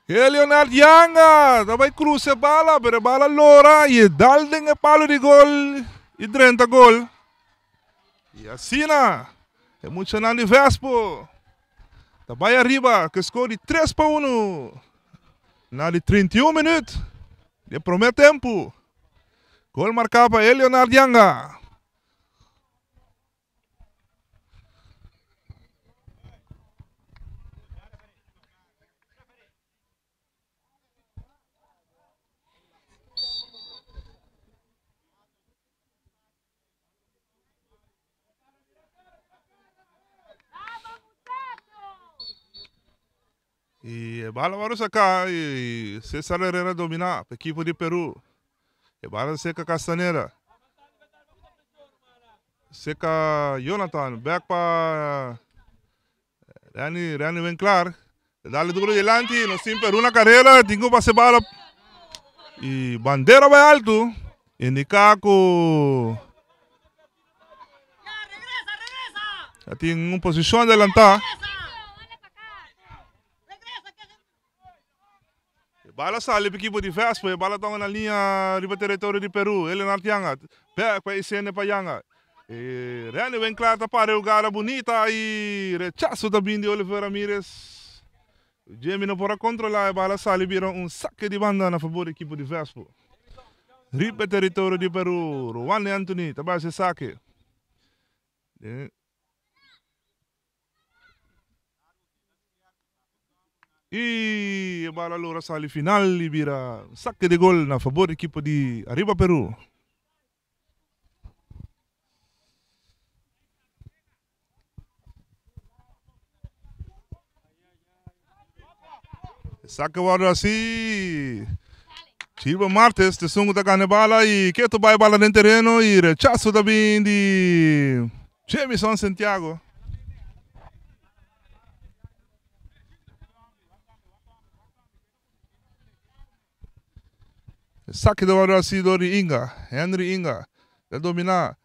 Leonardo Yanga, vai cruzar bala, pero bala lora e dalden e palo de gol e 30 gol. E assim é muito nada de Vespo. Tá vai arriba, que score de 3-1. Na de 31 minutos. De primeiro tempo. Gol marcado para Leonardo Yanga. E bala vai sacar e César Herrera dominar a equipe de Peru. E bala seca Castanheira. Seca Jonathan, back para Rani vem claro. Dale duro delante, no sin Peru na carreira, tengo para bala. E bandeira vai alto. Indicar com já tem uma posição adelantada. Bala sale para a equipe de Vespo, bala está na linha do território de Peru. Ele na Yanga, back para ICN para Yanga. Rani vem claro para o cara bonita e rechaço também de Oliver Ramírez. O Jamie não pode controlar, bala sale vira saque de banda na favor da equipe de Vespo. Ripa território de Peru, Ruane Anthony, também se saque. E a bola lora sale final e vira saque de gol na favor da equipe de Arriba Peru. Saque agora assim. Silva Martes, de sungo da bala e que tu vai bala no terreno e rechaço também de Jameson Santiago. Saque do Brasil de Inga, Henry Inga, de dominar.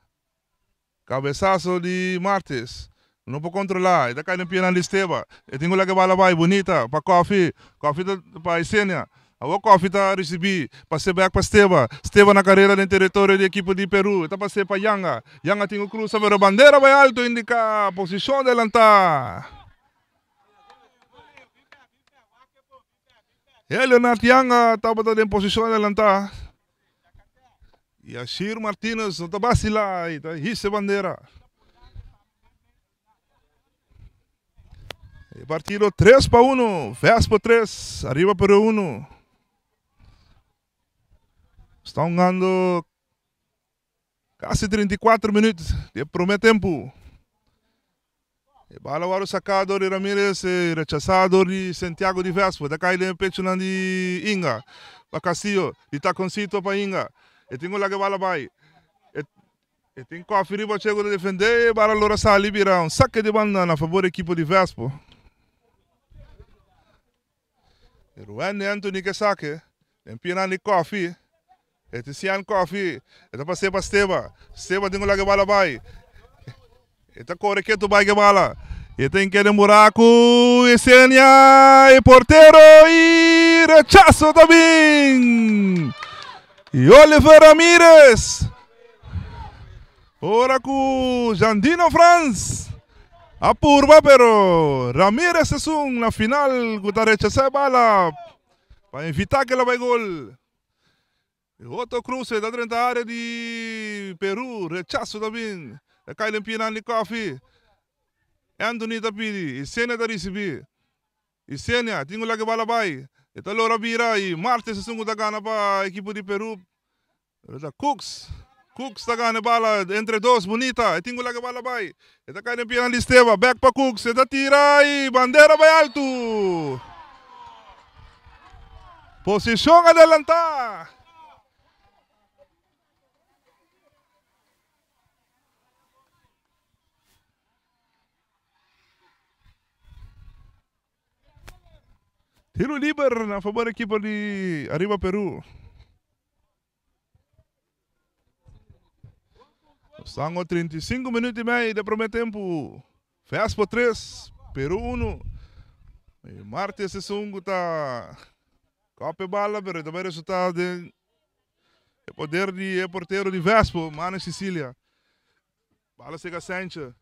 Cabeçaço de Martes. Não pode controlar, está caindo pena de Esteban. Eu tenho lá que bala vai bonita para Coffee para Isenia. A Coffee está receber, passei back para Esteban. Esteban na carreira no território da equipe de Peru. Está passei para Yanga. Yanga tem o cruz, a bandeira vai alto, indica a posição de lantar. Leonardo Yanga estava em posição de lantar. E a Shir Martinez não estava lá, e hisse bandeira. E partido 3-1, Vespo 3, arriba Peru 1. Estão ganhando quase 34 minutos de primeiro tempo. E bala o sacado de Ramírez e rechazado de Santiago de Vespo. Da cai de pecho de Inga. Para Castillo, de Taconcito para Inga. E tenho lá que bala vai. E tenho que aferir para chego de defender. E bala lora sali vira saque de banda na favor da equipe de Vespo. E Ruan Anthony que saque. Empina de Coffee. E Tizian Coffee. E da passei para Steva. Steva tenho lá que bala vai. Eta corre que tu vai que bala. E tem que demorar com Esenia e porteiro e rechaço também. E Oliver Ramírez. Ora com Jandino Franz. Apurva pero Ramírez es na final que rechaça a bala para evitar que ela vai gol. E outro cruce da 30 área de Peru, rechaço também. Cai limpinan de Coffee. Anthony tapidi, Isenia da recebi. Isenia, tingo lá que bala vai. Eta lora vira e Martes sungu da gana para a equipe de Peru. Cooks da gana bala entre dois, bonita. Tingo lá que bala vai. Eta cai limpinan de Esteva, back para Cooks. Eta tira e bandeira vai alto. Posição adelantar. Tiro livre na favor da equipe de Arriba Peru. Estamos 35 minutos e meio de primeiro tempo. Vespo 3, Peru 1. E Martes esse sungo está copa bala, mas também resultado de poder de porteiro de Vespo, Mano Sicília. Bala chega Sánchez.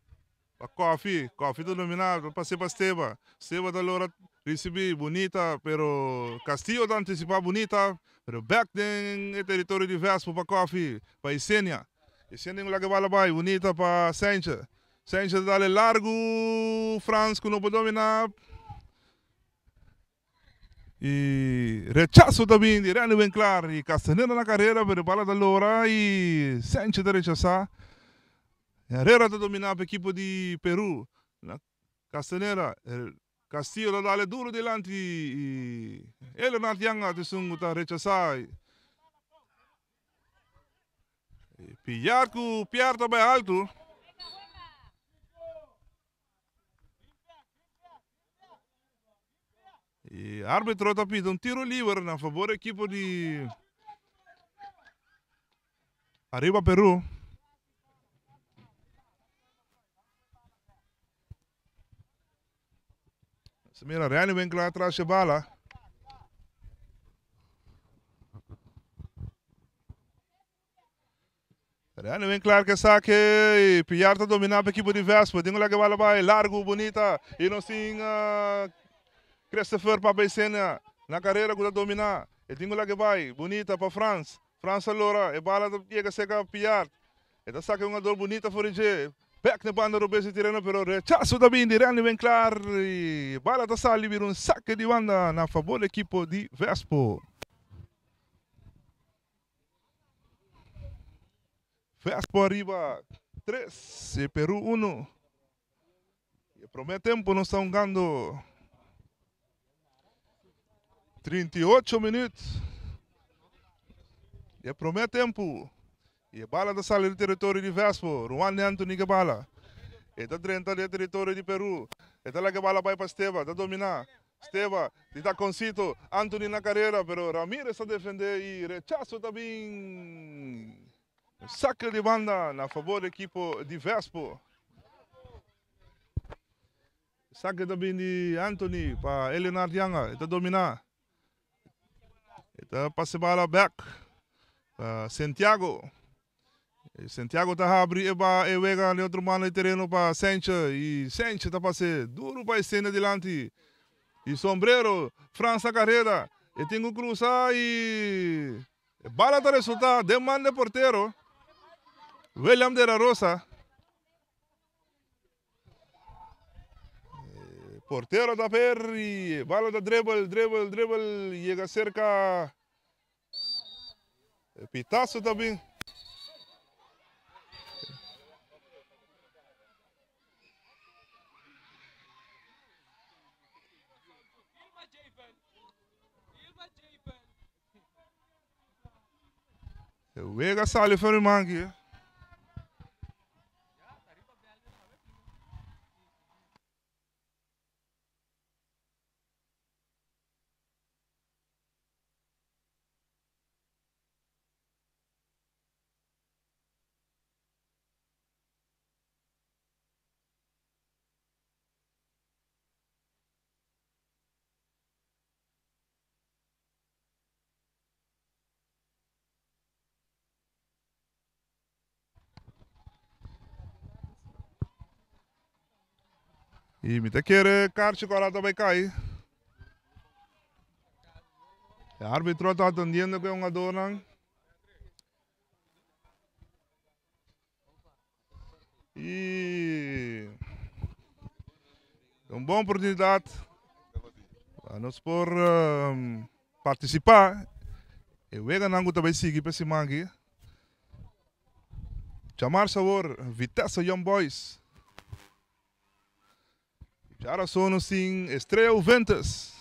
Para Coffee do dominado, passei para Esteva. Esteva da Lora recebi bonita, pero Castillo da antecipar bonita, pero back em território de Vespo para Coffee, para Isenia. Isenia lá que bala vai, bonita para Sánchez. Sánchez dá largo, Franz que não pode dominar. E rechaço também, de Rani bem claro, e Castaneda na carreira, pero bala da Lora e Sánchez da rechazar. Herrera está dominando a equipe de Peru. Castaneda, Castillo dá duro delante e ele na Yanga de sungo está rechazar. Pillar com o Pierre está bem alto. E árbitro está pedindo tiro livre na favor da equipe de Arriba Peru. Mira, Rani vem lá atrás de bala. Rani vem claro que saque e Piar está dominando a equipe de Vespo. Tenho lá que bala vai, largo, bonita. E não sim, Christopher para Isenia na carreira que está dominar. E tenho lá que vai, bonita para Franz. Franz Alora, e bala chega a secar Piar. E está saque uma dor bonita fora de back na banda do BC Tirano, pero rechaço também de Rani bem claro. E bala da sali vira saque de banda na favor da equipe de Vespo. Vespo arriba 3 e Peru 1. E primeiro tempo nós estamos ganhando 38 minutos. E primeiro tempo. E bala da sala do território de Vespo, Juan Anthony que bala. E da 30 do território de Peru. E da lá que bala vai para Esteva, da dominar. Esteva, de Taconcito, Anthony na carreira, pero Ramírez a defender e rechaço também. Saque de banda na favor da equipe de Vespo. Saque também de Anthony para Leonardo Yanga, da dominar. E da passe bala back para Santiago. Santiago está a abrir e vega de outro mano de terreno para Sánchez. E Sánchez está a passar duro para a cena delante. E Sombrero, França carreira. E tem que cruzar e... Bala tá resultado, demanda porteiro. William de la Rosa. Porteiro da Perry, bala da dribble, chega cerca. Pitaço também. Wega sale for mangi. E me te quer carte corata vai cair. O árbitro está atendendo com uma dona. E uma boa oportunidade para nós por participar. E o Vega Nangu também sigue para esse mangue. Chamar sabor Vitesse Young Boys. Já sono sim Estrela Juventus.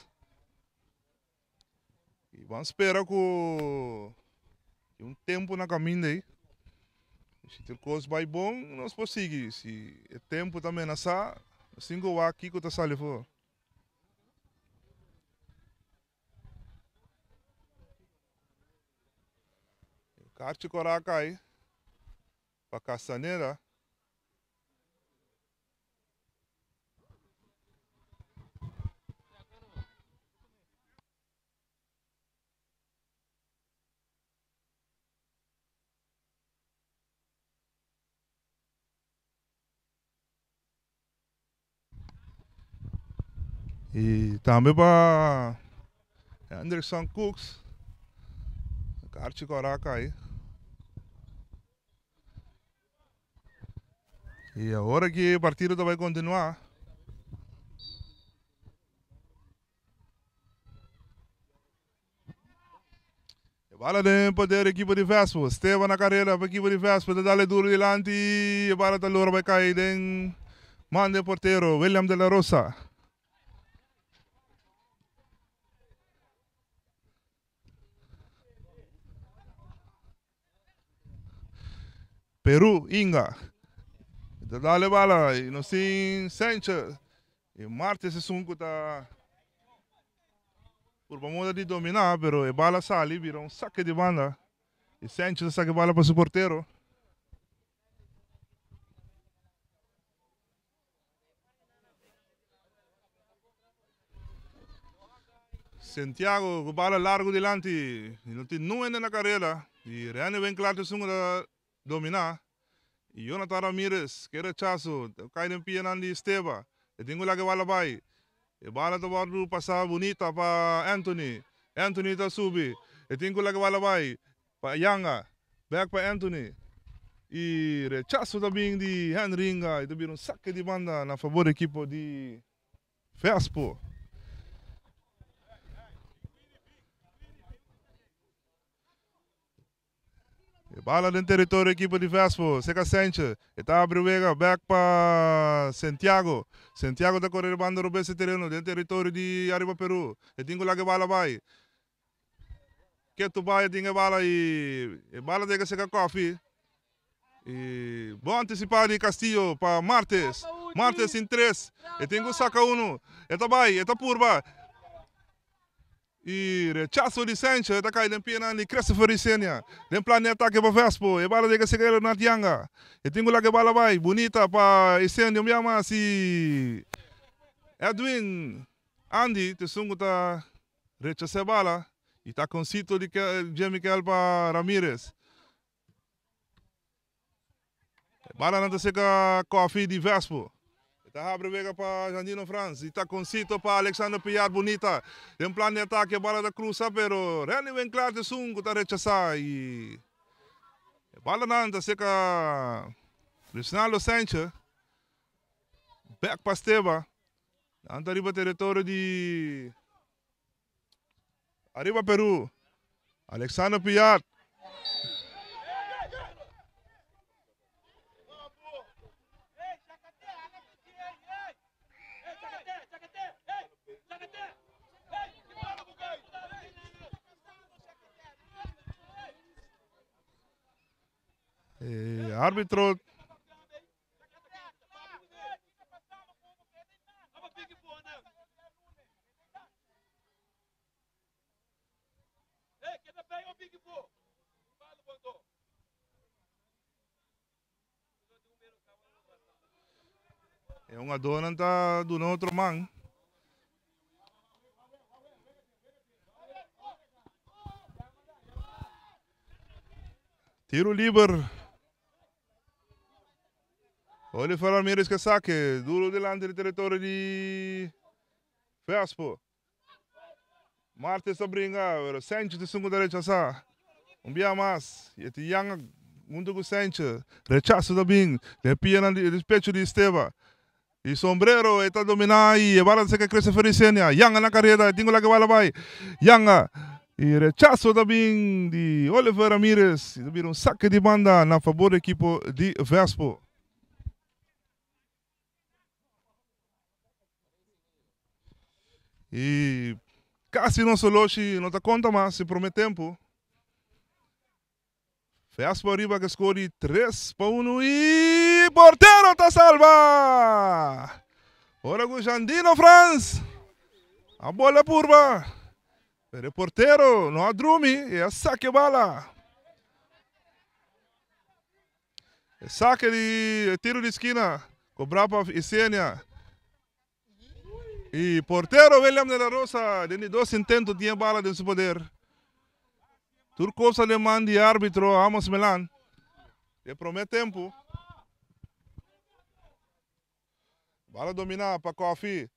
E vamos esperar com tempo na caminho aí. Se a coisa vai bom, nós podemos seguir. Se o tempo também não está, assim que eu vou aqui, que eu estou saindo fora. Carte coraca aí. Para Castanheira. E também para Anderson Cooks. Carte coraca aí. E agora que o partido vai continuar. Bala de poder equipe de Vespo. Esteban na carreira para a equipe de Vespo. De darle duro delante. E bala da loro vai cair. Den mande porteiro William de la Rosa. Peru, Inga. Dale bala, e não tem Sanchez. E Martes é um que está por modo de dominar, pero a bala sai, vira saque de banda. E Sanchez saque bala para o porteiro. Santiago, com bala largo delante. E não tem ninguém na carreira. E Reane bem claro que é dominar. E Jonathan Ramirez, que rechazo, cai em pia de Esteba. E tenho lá que bala vai. E bala está para passar bonita para Anthony. Anthony está subir. E tenho lá que bala vai. Para Yanga. Back para Anthony. E rechazo também de Henringa. E também saque de banda na favor da equipe de Vespo. Bala no território da equipe de Vespo, Seca Sanchez, está abrindo o back para Santiago. Santiago está correndo banda no esse terreno, dentro do território de Arriba Peru. E tem lá que bala vai. Que tu vai, tem que bala e bala tem que secar coffee. E bom antecipado de Castillo para Martes. Martes em 3. E tem que sacar um. Está vai, está purba. E rechazo de Sanchez, está caindo em pena de Christopher Isenia. Tem planeta que para Vespo, e bala de seguir na Tianga. E tem lá que bala vai, bonita para Isenia, me chama assim. Edwin, Andy, te sungo está rechazando a bala. E está com cito de Jamie para Ramirez. Bala não está seca coffee de Vespo. Está abre vega para Jandino Franz. Está com Cito para Alexander Piar bonita. Tem plano de ataque a bola da cruza, pero Reni vem claro de sungo está rechazar e bola nanda seca Luciano Sanchez. Back para Esteva. Anda arriba território de arriba Peru. Alexander Piar. Árbitro é uma dona tá do outro man. Tiro livre. Oliver Ramirez que saque, duro delante do território de Vespo. Martes está brincando, Sanchez de sungo direita sa. Dia mais, e te yang muito com Sanchez, rechaço também, de pia na despecho de Esteva. E Sombrero está dominar e a bola seca cresce Fericenia, yang na carreira, tingo lá que bola vai, yang. E rechaço também de Oliver Ramirez, e um saque de banda na favor da equipe de Vespo. E quase não soloshi, não está conta mais, se promete tempo. Vespo arriba que escolhe 3-1 e porteiro está salva. Ora com Jandino Franz. A bola purba. O porteiro não adrumi e a saque bala. Saque de tiro de esquina. Cobrar para Isenia. E porteiro William de la Rosa, de 2 intentos tinha bala de seu poder. Turcos alemão de árbitro Amos Melan. E promete tempo. Bala dominar para Coffee.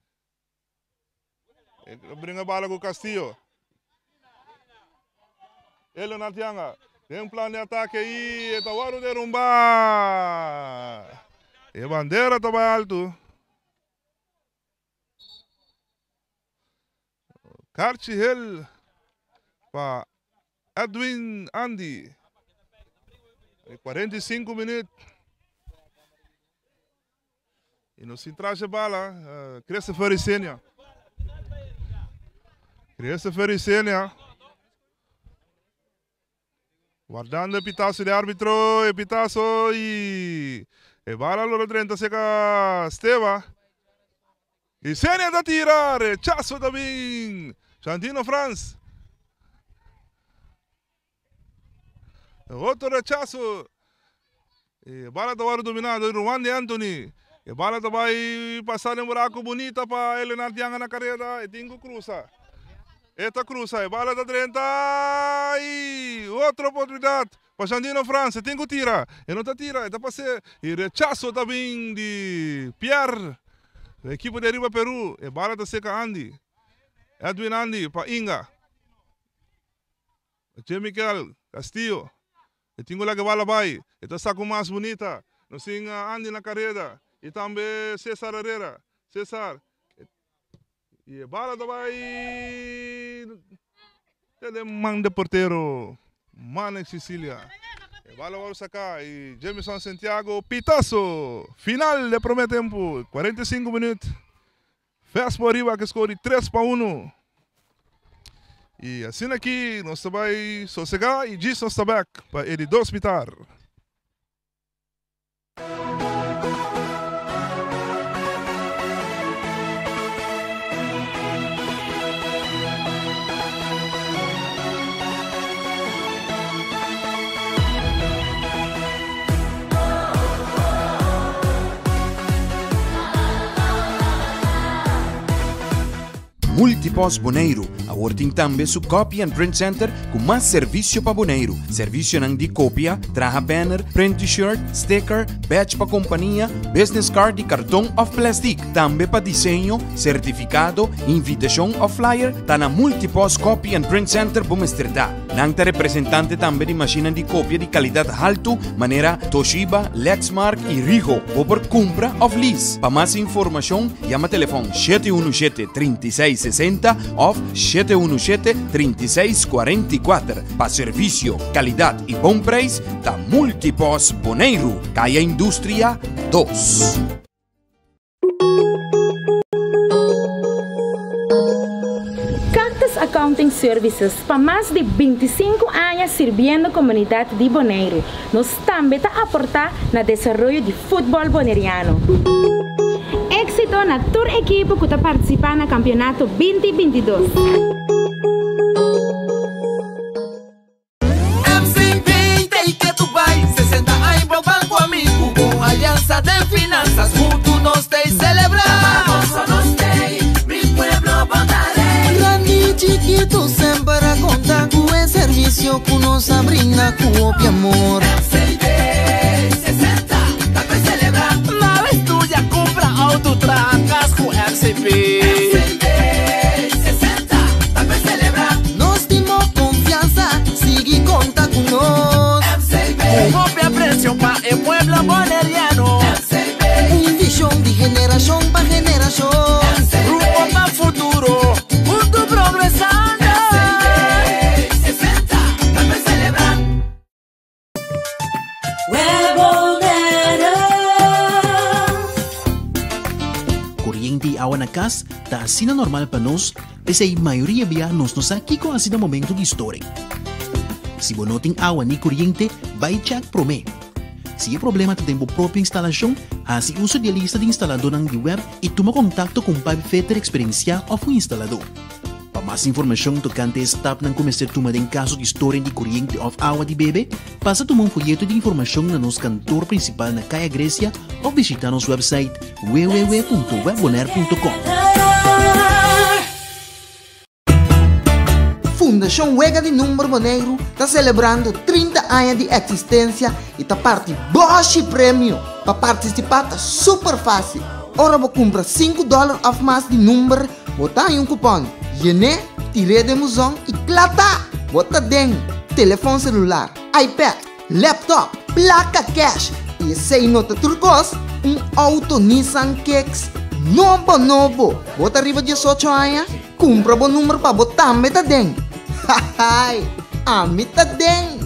Brinca a bala com Castillo. Ele na tianga. Tem um plano de ataque aí. Está o aro derrumbar. E bandeira estava alto. Cartiel para Edwin Andy. 45 minutos. E no central de bala, Christopher Isenia. Christopher Isenia. Guardando o pitaço de árbitro, e pitaço e bala loro 30 seca Esteva. Isenia da tirar, rechaço também. Jandino Franz. Outro rechaço. E bala da dominada, Juan de Anthony. E bala da vai passar em buraco bonita para ele na tianga na carreira. E tingo cruza. Eta cruza, e bala da 30. E outra oportunidade para Jandino Franz. E tingo tira. E não está tira, está passando. E rechaço também de Pierre. A equipe de Riba Peru. E bala da seca Andy. Edwin Andy para Inga. Michael Castillo. E tingo lá que bala vai. E está saco mais bonita. No singa Andy na carreira. E também César Herrera. César. E a bala da vai. Tem man de porteiro. Manex Sicília. E a bala vai sacar. E Jameson Santiago. Pitaço. Final de primeiro tempo. 45 minutos. Vespo arriba que escolhe 3-1. E assim aqui nós vai sossegar e diz nós back para ele do hospital. Multipos Boneiro, aworting tambe su Copy and Print Center com mais serviço para boneiro. Serviço nang di cópia, traha banner, print t-shirt, sticker, badge pa companhia, business card e cartão of plastic. Tambe pa desenho, certificado, invitação of flyer, tá na Multipos Copy and Print Center Bumesterdá. Nang ta representante tambe di machina di cópia di qualidade alto, maneira Toshiba, Lexmark e Rigo, ou por compra of lease. Pa mais informação, chama telefone 717-3660 ou 717-3644. Para serviço, qualidade e bom preço, da Multipos Boneiro, Caia Indústria 2. Cactus Accounting Services, para mais de 25 anos servindo a comunidade de Boneiro, nós também está aportar no desenvolvimento de futebol boneriano. Éxito na tour equipe que está participando no campeonato 2022. Aliança de finanças, juntos nós tem celebrar. Nós tem, mi pueblo votaré. Grande chiquito sempre a contar com o serviço que nos brinda com o amor. MCD 60, dá pra celebrar. Na vez tu já compra auto, tracas com MCB. MCD 60, dá pra celebrar. Nós temos confiança, sigue conta com nós. MCB, copia preço para o pueblo boneriano. De geração para geração, rumbo para futuro, mundo progresando. 60, vamos celebrar. Corriente e água na casa tá assim normal para nós, mas a maioria de nós aqui com assim momento de história. Se você não tem água nem corriente, vai check promê. Se o problema tem a própria instalação, assim uso de lista de instalador na web e toma contato com o Pipe Fitter Experiencia ou o instalador. Para mais informação tocante a esta não começar a tomar em caso de história de corrente ou água de bebê, passa a tomar folheto de informação no nosso cantor principal na Caia Grécia ou visitar nosso website www.webbonaire.com. Fundação Wega de Número Boneiro está celebrando 30 anos de existência e está parte Bosch Prêmio. Para participar está super fácil. Ora você compra $5 a mais de número, botar em cupom Yene, tire de musão e plata. Bota dentro telefone celular, iPad, laptop, placa cash e sem nota turcos, auto Nissan Kicks novo. Bota arriba de 18 anos, compra o número para botar a meta dentro. Hahay, a meta dentro.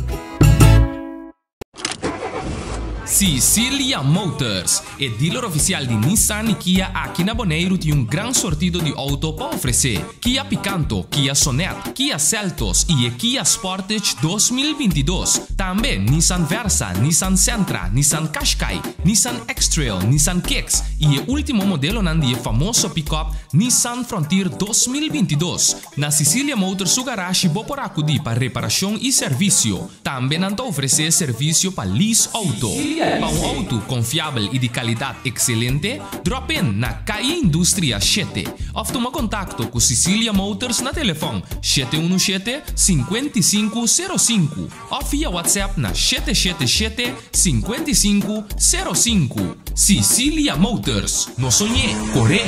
Sicilia Motors é dealer oficial de Nissan e Kia aqui na Boneiro tem gran sortido de auto para oferecer. Kia Picanto, Kia Sonet, Kia Seltos e Kia Sportage 2022. Também Nissan Versa, Nissan Sentra, Nissan Qashqai, Nissan X-Trail, Nissan Kicks e o último modelo de famoso pick-up Nissan Frontier 2022. Na Sicilia Motors su garagem vou por acudir para reparação e serviço. Também não oferecer serviço para lease auto. Para auto confiável e de qualidade excelente, drop in na Caia Indústria 7. Ou toma contato com Sicilia Motors na telefone 717-5505 ou via WhatsApp na 777-5505. Sicilia Motors, no sonhé, corre!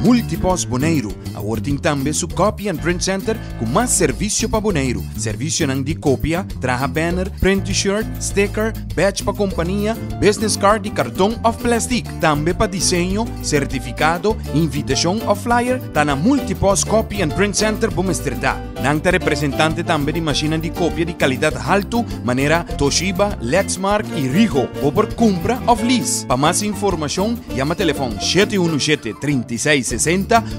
Multipos Boneiro, aworting tambe su Copy and Print Center com mais serviço para boneiro. Serviço nang di cópia, traha banner, print t-shirt, sticker, badge pa companhia, business card e cartão of plastic. Tambe pa desenho, certificado, invitação of flyer, tá na Multipos Copy and Print Center Bumesterdá. Nang ta representante tambe di machina di cópia di qualidade alto, maneira Toshiba, Lexmark e Rigo, ou por compra of lease. Para mais informação, chama telefone 717-3660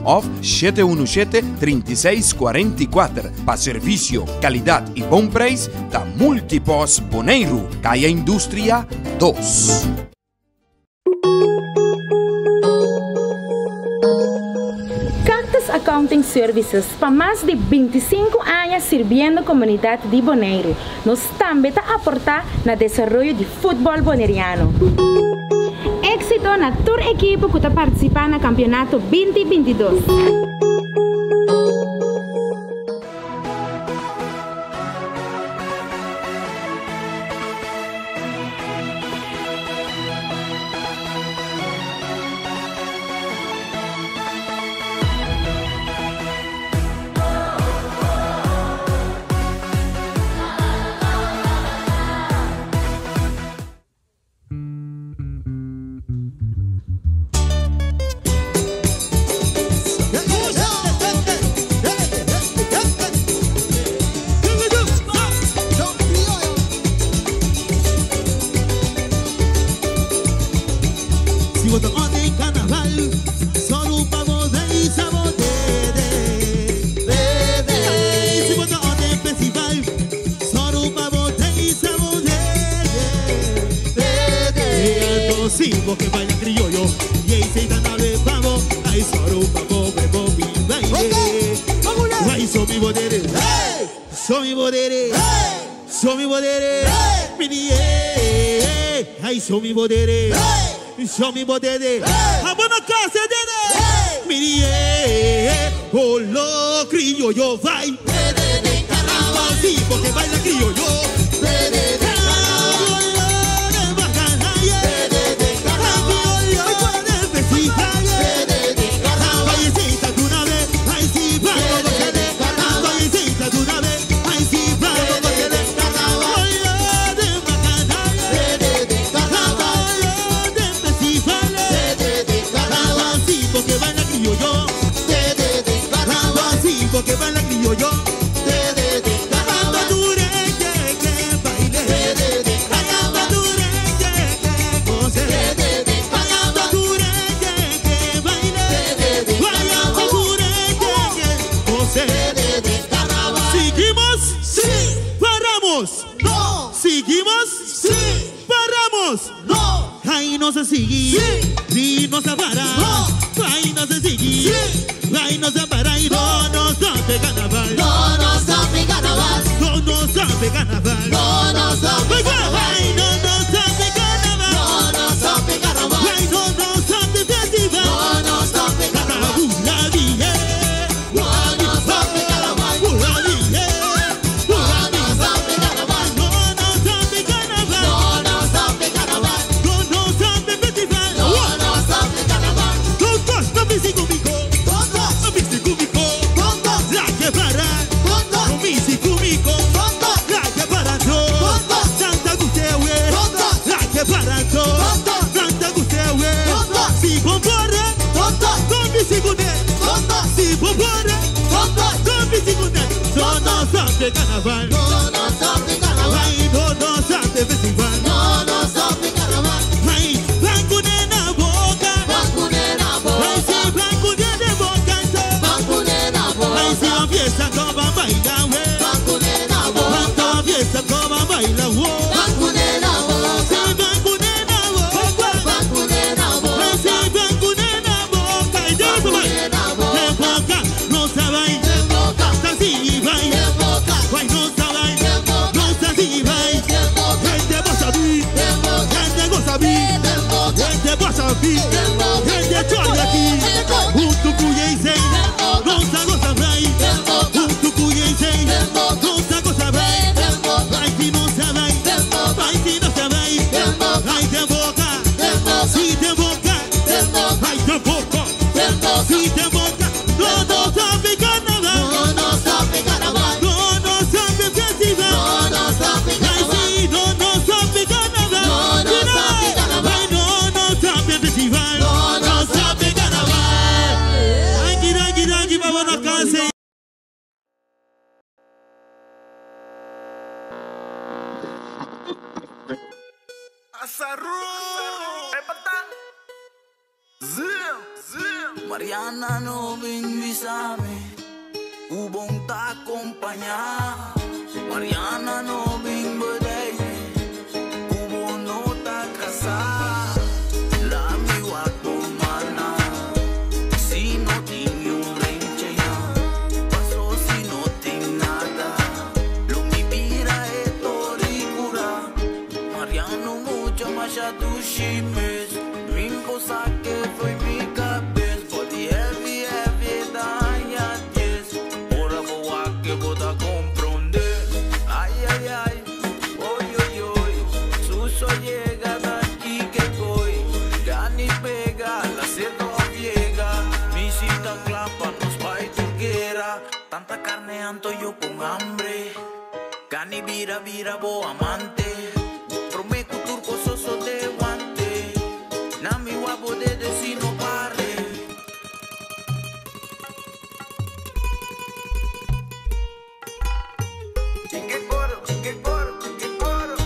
ou 717-3644. Para serviço, qualidade e bom preço, da Multipos Boneiro, Caia Indústria 2. Cactus Accounting Services, para mais de 25 anos servindo a comunidade de Boneiro, nós também está aportar no desenvolvimento de futebol boneriano. Éxito na tour equipo que está participando en el campeonato 2022. Que baila criollo y ahí se dan a ver pavo, ahí solo pavo, bebo, baile. Ahí son mi bodere, son mi bodere, son mi bodere, mini, ahí son mi bodere, son mi bodere. A buena casa de mini, oh lo criollo, vai, sí, porque baila criollo. Que baila criollo, cagando dure que baile, cagando dure que goce, cagando dure que baile, cagando dure que goce. Seguimos, sí, paramos, no. Seguimos, sí, paramos, no. Ahí no se sigue, sí, y no se para, no. Ahí no se sigue, sí. Ahí no se para y no sabe carnaval. No sabe carnaval. No sabe carnaval. No sabe carnaval. Ay, no sabe carnaval. No sabe carnaval. Ay, no sabe festival. No sabe carnaval. La vie. No sabe carnaval. La vie. No sabe carnaval. No sabe carnaval. No sabe carnaval. No sabe festival. No sabe carnaval. No me conmigo. La que para, no me si comigo, la que para todo, Santa Gutewe, la que para todo, Santa Gutewe, si bombora, con mi segunda, si bombora, con mi segunda, no sabe carnaval, no sabe carnaval, no sabe festival, no sabe carnaval, ay, blanco nena boca, ay, si blanco nena boca, ay, si la fiesta como baila, we, fiesta como baila, wo, si blanco nena boca, ay, si blanco nena boca, y ya se va, de boca, no se va, así va, ay, no se va, no se así va, gente pasa a mí, gente goza a mí, gente pasa a mí, gente chola aquí, un tucuye y seis, no se goza vai, un tucuye y seis, no se goza vai, vai si no se vai, vai si no se vai, ay de boca, si de boca, ay de boca, si de boca, no sabe carnaval, no sabe carnaval, no sabe festival, no sabe carnaval, ay si no sabe carnaval, no sabe carnaval, ay no sabe festival, no sabe carnaval, ay gira, vamos a casa. Mariana no benvisame, ubong ta acompañar. Mariana no bin bedeye, ubo no ta casar. La mi wato mana, si no tiene un renche ya, paso si no tiene nada. Lo mi pira es toricura, Mariano mucho más a tu shimes, mi cosa ando yo con hambre. Cani vira, bo amante. Prometo turco soso de guante. Nami guapo de decir no pare. Chique coro, chique coro, chique coro.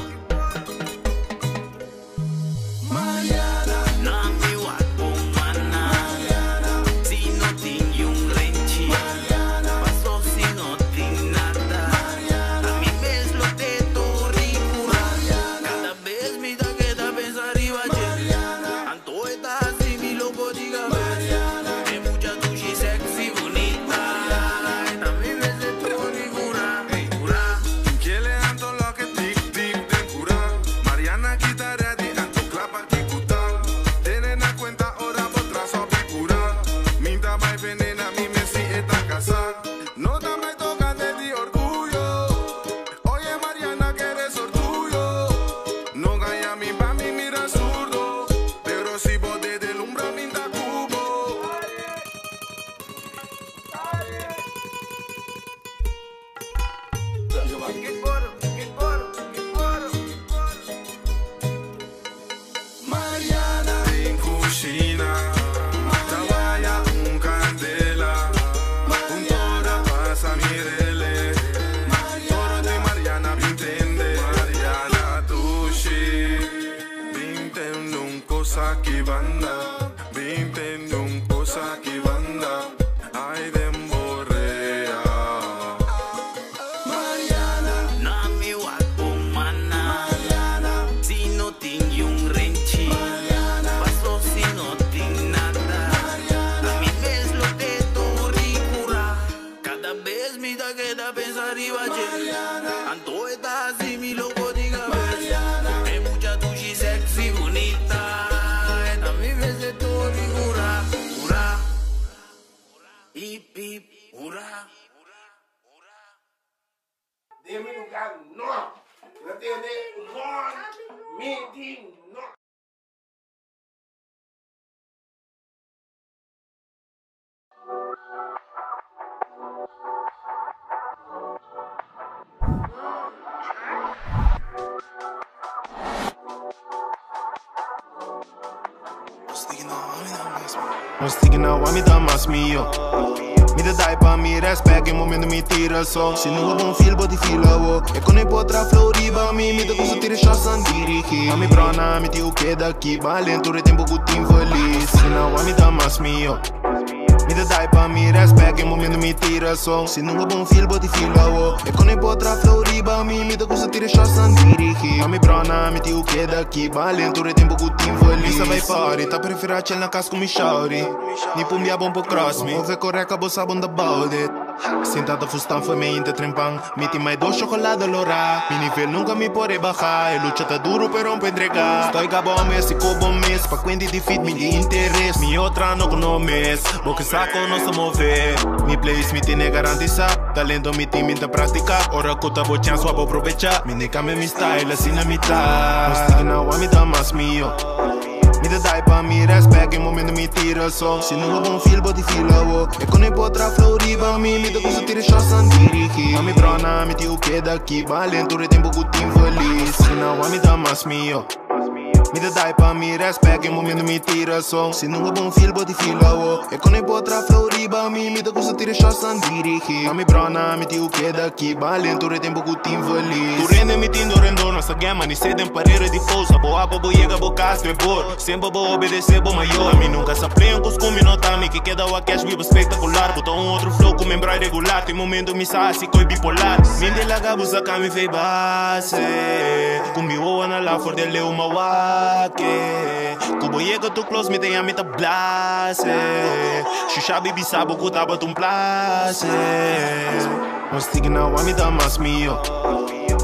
Mariana. Nami guapo mana. Mariana. Si no tiene un renchi. Mariana. Paso si no tiene nada. Mariana. A mí me es lo de torricura. Mariana. Cada vez me da que da pensar arriba. Mariana. Anto está así mi loco diga. Mariana. Que mucha tushi sexy bonita. Mariana. A mí me es de torricura. Hey, cura. Que le anto lo que tic tic de cura. Mariana quitará de anto clapa que cuta. Tienen na cuenta ahora por trazo picura. Minta mai venena mi me si esta casa. No te me toca de ti orgullo. Oye Mariana que eres orgullo. No gaya mi pa mi mira zurdo. Pero si vos de delumbra minta cubo. Que coro, que coro, que coro. Mariana en cocina. Trabaja un candela. Un toro pasa mi rele. Toro de Mariana vintende. Mariana tushi. Vintende un cosa que banda. Vintende un cosa que banda. Ay de emborrea. Mariana. Nami guapo mana. Mariana. Si no tiene un renchi. Mariana. Paso si no tiene nada. A mí me es lo de torricura. Cada vez me da que da pensar arriba. Anto está así mi loco diga. Que mucha tushi sexy bonita. A mí me es de torricura. Ura. Hip hip. Ura. Demi lugar, no. No tiene one meeting, no. Was thinking now, why me dá mais mio? Me dá dai pra me respect em momento me tira só. Se não é bom feel, body feel o. É quando eu potra floriba me dá coisa tira chance a dirigir. A me brana me tio que daqui, valendo o tempo que tem feliz. Se não why me dá mais mio? Me dá dai pra me respect em momento me tira só. Se não é bom feel, body feel o. É quando eu potra floriba me dá coisa tira chance a dirigir. A me brana me tio que daqui, valendo o tempo que tem feliz. Lisa vai party, tá preferir chill na casa com me shawty. Ni pumbia bom pro cross me. Ouve correca, bo sabon da about it. Sentada fustan foi me inte trempang. Miti mais dois chocolate lora. Mi nível nunca me pode bajar. El lucha tá duro pero não pode entregar. Estoy gabon mes e cobo mes. Pa quindi di fit me di interesse. Mi outra no conomes. Porque saco não se mover. Mi place me tiene garantiza. Talento mi team inte praticar. Ora cota bo chance wabo aprovechar. Mi nica me mi style assim na mitad. No stick now a me dá mais mio. Me dá dai pra me respect em momento me tira só. Se não é bom feel, body feel o. É quando eu potra floriba me dá coisa tira chance a dirigir. A me brana me tio que daqui, valendo o tempo que tem feliz. Se não a me dá mais mio. Me dá dai pra me respect em momento me tira só. Se não é bom feel, body feel o. É quando eu potra floriba me dá coisa tira chance a dirigir. A me brana me tio que daqui, valendo o tempo que tem feliz. Tu rende me tindo rendo nossa gama, ni sedem parede de força. Boa bo chega bo castro é por. Sempre vou obedecer, bo maior. Me nunca se aprende com os comi notami. Que queda o cash vivo espetacular. Botou outro flow com membro irregular. Tem momento me sa assim coi bipolar. Minde la gabu sa cami fei base. Comi o na la for de leu uma wake. Kubo chega tu close me tem a mita blase. Xuxa bibi sabo que tava tum place. Was thinking now a me dá mais mio.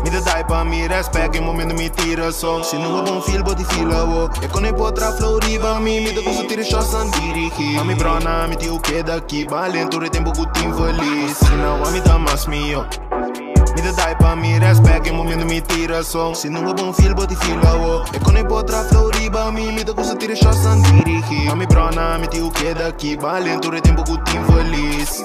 Me dá dai pra me respect em momento me tira só. Se não é bom feel, body feel o. É quando eu potra floriba me dá coisa tira chance a dirigir. A me brana me tio que daqui, valendo o tempo que tem feliz. Se não a me dá mais mio. Me dá dai pra me respect em momento me tira só. Se não é bom feel, body feel o. É quando eu potra floriba me dá coisa tira chance a dirigir. A me brana me tio que daqui, valendo o tempo que tem feliz.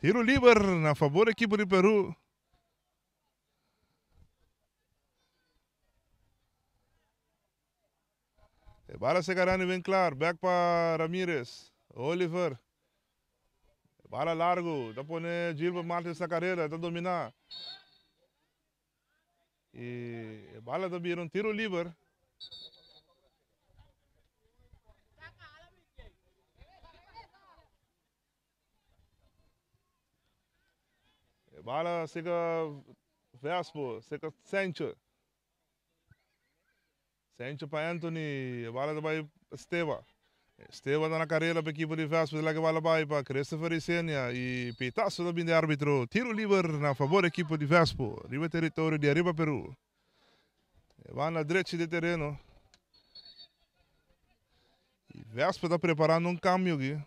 Tiro livre na favor da equipe de Peru. A bola se garante bem claro. Back para Ramírez. Oliver. A bola largo. Está pondo Gilbert Martins na carreira. Está dominar. E a bola também era tiro livre. A bola chega Vespo. Chega Sancho. Sancho para Anthony. A bola vai Esteva. Esteva está na carreira para a equipe de Vespo. A bola vai para Christopher Isenia. E pitaço também de árbitro. Tiro livre na favor da equipe de Vespo. Arriba território de Arriba Peru. Vai na direita do terreno. E Vespo está preparando um câmbio aqui.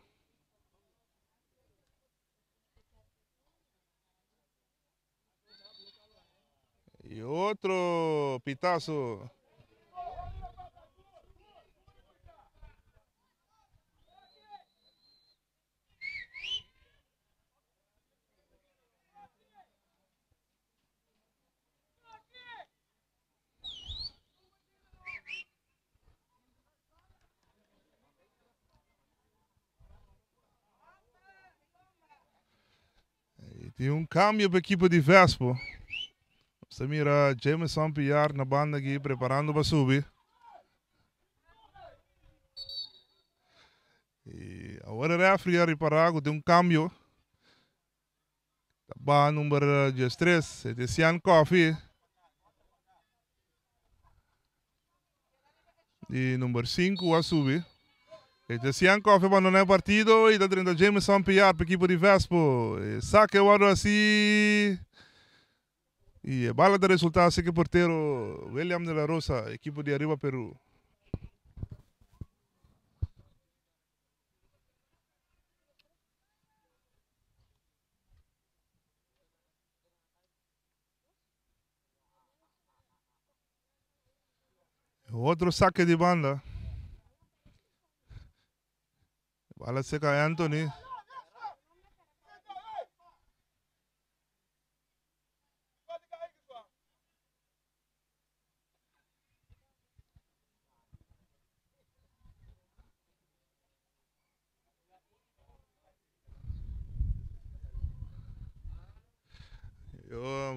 E outro pitaço. E tem câmbio para a equipe de Vespo. Você mira Jameson Piar na banda aqui, preparando para subir. E agora o refri a reparar, tem câmbio. Ba número 13, é Sian Coffee. E número 5 a subir. É Sian Coffee abandona o partido e está tendo Jameson Piar para a equipe de Vespo. Saque agora assim. E a bala de resultado é que o porteiro William de la Rosa, equipe de Arriba Peru. Outro saque de banda. A bala seca Anthony.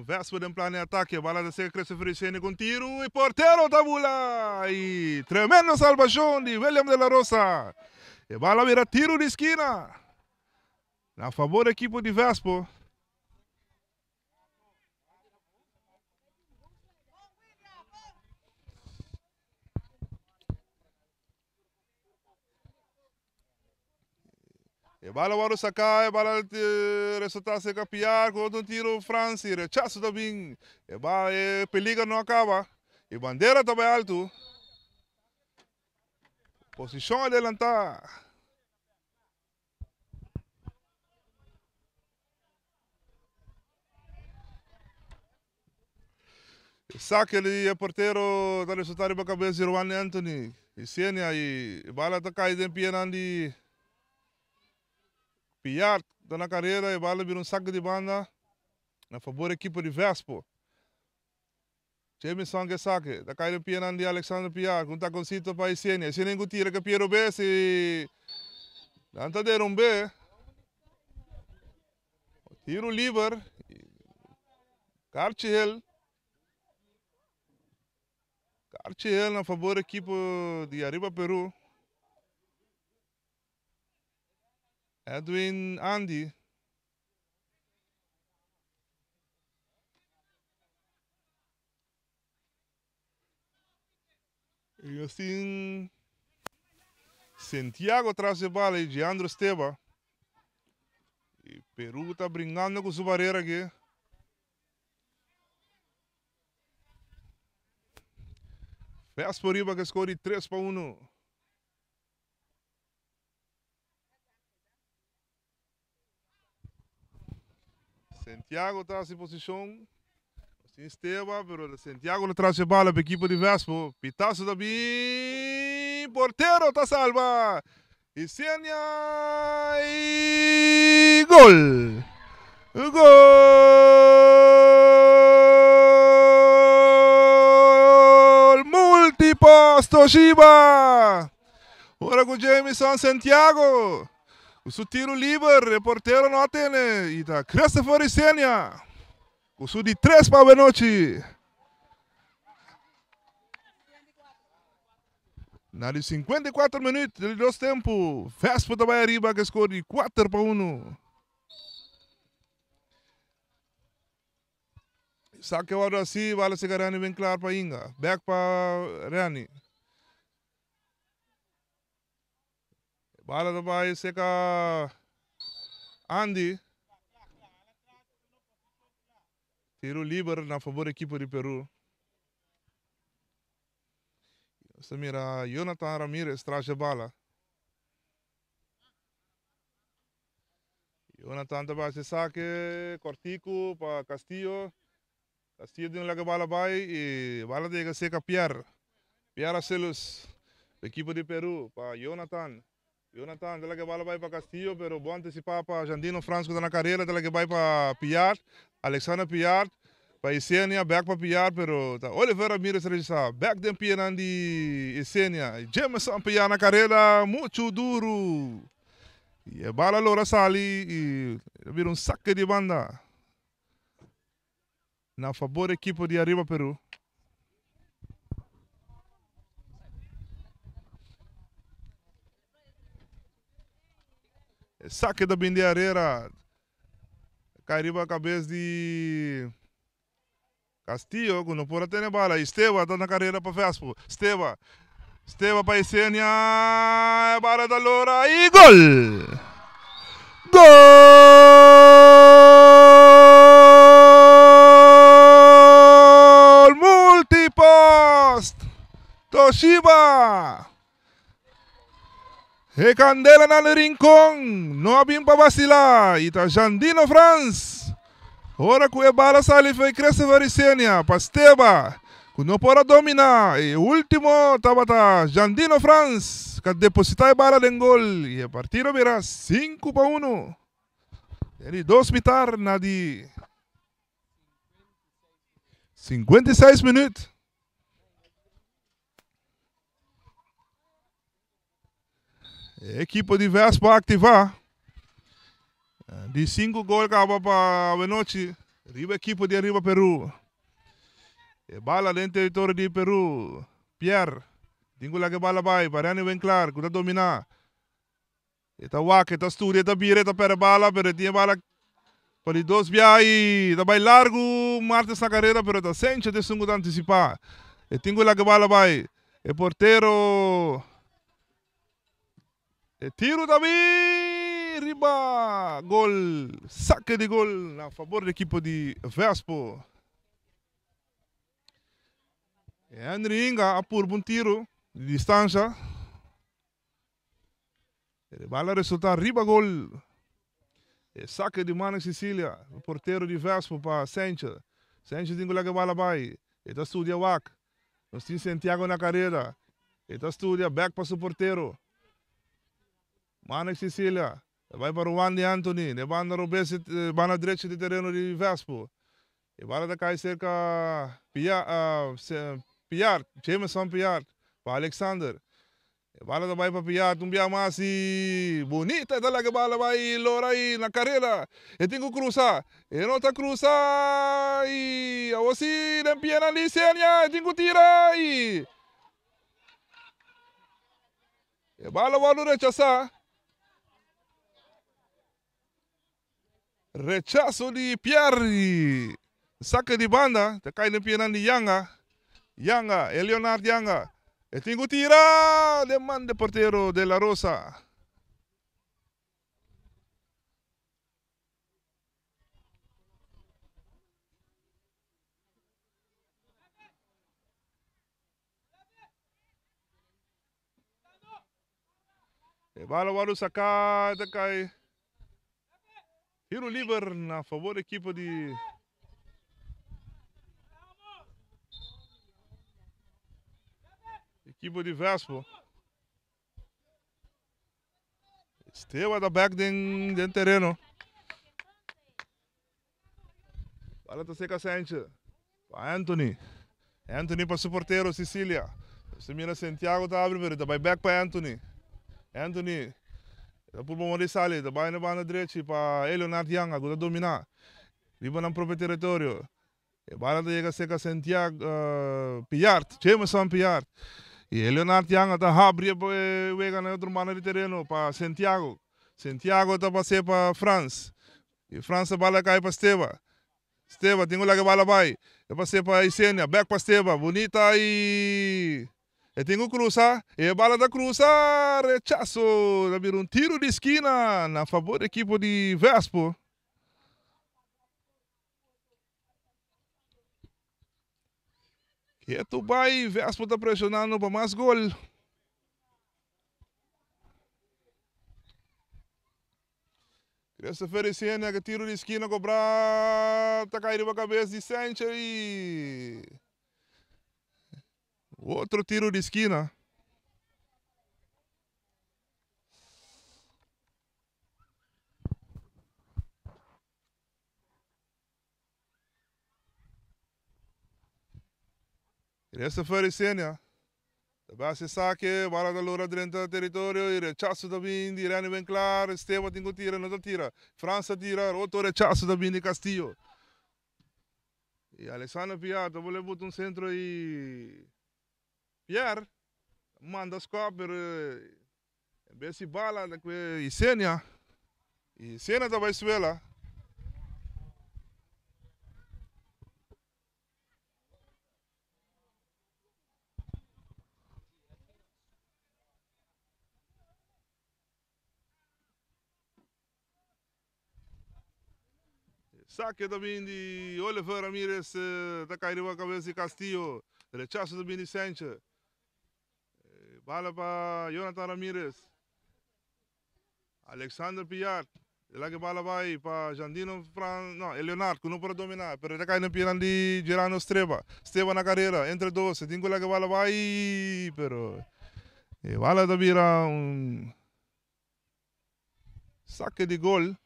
Vespo de plano de ataque, a bola de seca cresce Freixene com tiro e porteiro tabula. E tremenda salvação de William de la Rosa. E a bola vira tiro de esquina. A favor da equipe de Vespo. E bala para sacar, e bala resultado se capiar com outro tiro Franci, rechaço também. E bala peliga não acaba. E bandeira também alto. Posição adelantada. Saque ali, o porteiro está resultado para a cabeça de Juan Anthony. E Senia e bala está caída em Pianandi. Piar está na carreira e bala vira saque de banda a favor da equipe de Vespo. Jameson que saque, está caído em Pianandi Alexander Piar, com está com Cito para Senia. Senia que tira que Piero B se Danta de um B. Tiro livre. Cartiel a favor da equipe de Arriba Peru. Edwin Andy. E assim, Santiago traz a bola e Giandro Esteva. E Peru está brincando com sua barreira aqui. Vespo Riba que escolhe 3-1. Santiago está em posição. Assim Esteva, mas Santiago traz a bola para a equipe de Vespo. Pitaço também. Porteiro está salva. E Senia e gol. Gol! Multipost Toshiba! Ora com Jameson Santiago. O seu tiro livre, o porteiro não atende. E tá Christopher Isenia. O seu de 3 para a noite. Na de 54 minutos, de 2 tempos. Vespo da Bahia Riba que score de 4-1. Saque o assim, vale se Rani bem claro para Inga. Back para Rani. Bala da Bahia seca Andy. Tiro livre na favor da equipe de Peru. Você mira Jonathan Ramirez traz a bala. Jonathan também se saque Cortico para Castillo. Castillo tem a bala vai e bala de seca Pierre. Pierre Celos, equipe de Peru para Jonathan. Jonathan tem a bala vai para Castillo, pero bom antecipar para Jandino Franco na carreira, tem a vai para Pierre, Alexander Pierre. Para Isenia, back para Piar, pero Oliver Ramirez registra, back de Piar de Isenia. Jameson Piar na carreira, muito duro. E a bala Lora Sali e vira saque de banda. Na favor da equipe de Arriba Peru. Saque da Bindeareira. Cariba a cabeça de Castillo, que não pode ter bala. Esteva está na carreira para Vespo. Esteva para Isenia. Bala da Loura e gol! Gol! Multipost! Toshiba! E candela na rincón. Não abim para vacilar. E tá Jandino France. Ora que a bala sali foi Christopher Isenia, Pasteba, que não pode dominar. E o último estava Jandino France, que depositou a bala em gol. E a partida virá 5-1. Ele 2 mitar na de 56 minutos. A equipe de Vespa ativar. De 5 gols acaba para a noite. Riba equipe de Arriba Peru. E bala dentro do território de Peru. Pierre. Tingo lá que bala vai. Parani bem claro. Que está dominar. Está wak, está estudia, está bira, está pera bala. Pero tinha bala para 2 viai. Está bem largo. Martes na carreira. Pero está sem de sungo de antecipar. E tingo lá que bala vai. E porteiro. E tiro também. Riba, gol, saque de gol a favor da equipe de Vespo. E Henry Inga apurva um tiro de distância. Ele vai resultar riba gol. E saque de Mano Sicília, o porteiro de Vespo para Sanchez. Sanchez tem que bola vai. Ele estudia Wak. Nós temos Santiago na carreira. Ele estudia back para o porteiro. Mano Sicília. Vai para o Wandy Anthony, ne banda Robesi, banda direita de terreno de Vespo. E bala da cai cerca Piar, Jameson Piar, para Alexander. E bala da vai para Piar, tumbia mais e bonita talaga bala vai Lora aí na carreira. E tem que cruzar, e não está cruzar e a você limpia na licença, tem que tirar e bala vai rechazar. Rechazo de Pierre. Saque de banda. Te cai na pierna de Yanga. Yanga, Leonardo Yanga. E tem que tirar. Demanda porteiro de La Rosa. E bala vai sacar. Te cai. Tiro livre na favor da equipe de Vespo. Esteva da back dentro do terreno. Bala tá seca Sánchez. Para Anthony. Anthony para su portero Sicilia. Se mira Santiago tá abre, tá vai back para Anthony. Anthony. Tá por bom de sale, tá vai na banda direita para Leonardo Young, agora dominar. Riba no próprio território. E bala tá chega seca Santiago Piart, Jameson Piart. E Leonardo Young tá abre vega na outro mano de terreno para Santiago. Santiago tá passei para France. E France bala cai para Esteva. Esteva, tem que bala vai. Eu passei para Isenia, back para Esteva, bonita e tenho cruzar, e a bala da cruzar, rechaço, vai vir tiro de esquina na favor da equipe de Vespo. Que tu vai, Vespo está pressionando para mais gol. Christopher Isenia, que tiro de esquina, cobrar, tá caindo a cabeça de Sánchez e outro tiro de esquina. Christopher Isenia. Base saque, bala da lora dentro do território, e rechaço da Bindi, Irene bem claro, Esteban tem que tirar, não tira. França tira, outro rechaço da Bindi Castillo. E Alexandre Pierre, tá vou botar centro e Pierre manda scope, besi bala da Isenia. E Isenia tá vai suela. Saque também de Oliver Ramirez, tá caindo a cabeça de Castillo. Rechaço também de Sánchez. Bala para Jonathan Ramirez. Alexander Piat. Lá que bala vai para Jandino não, Leonardo, que não pode dominar. Pero tá caindo piran de Gerano Streba. Esteva na carreira, entre 12. Tem que lá que bala vai, pero bala da vira saque de gol.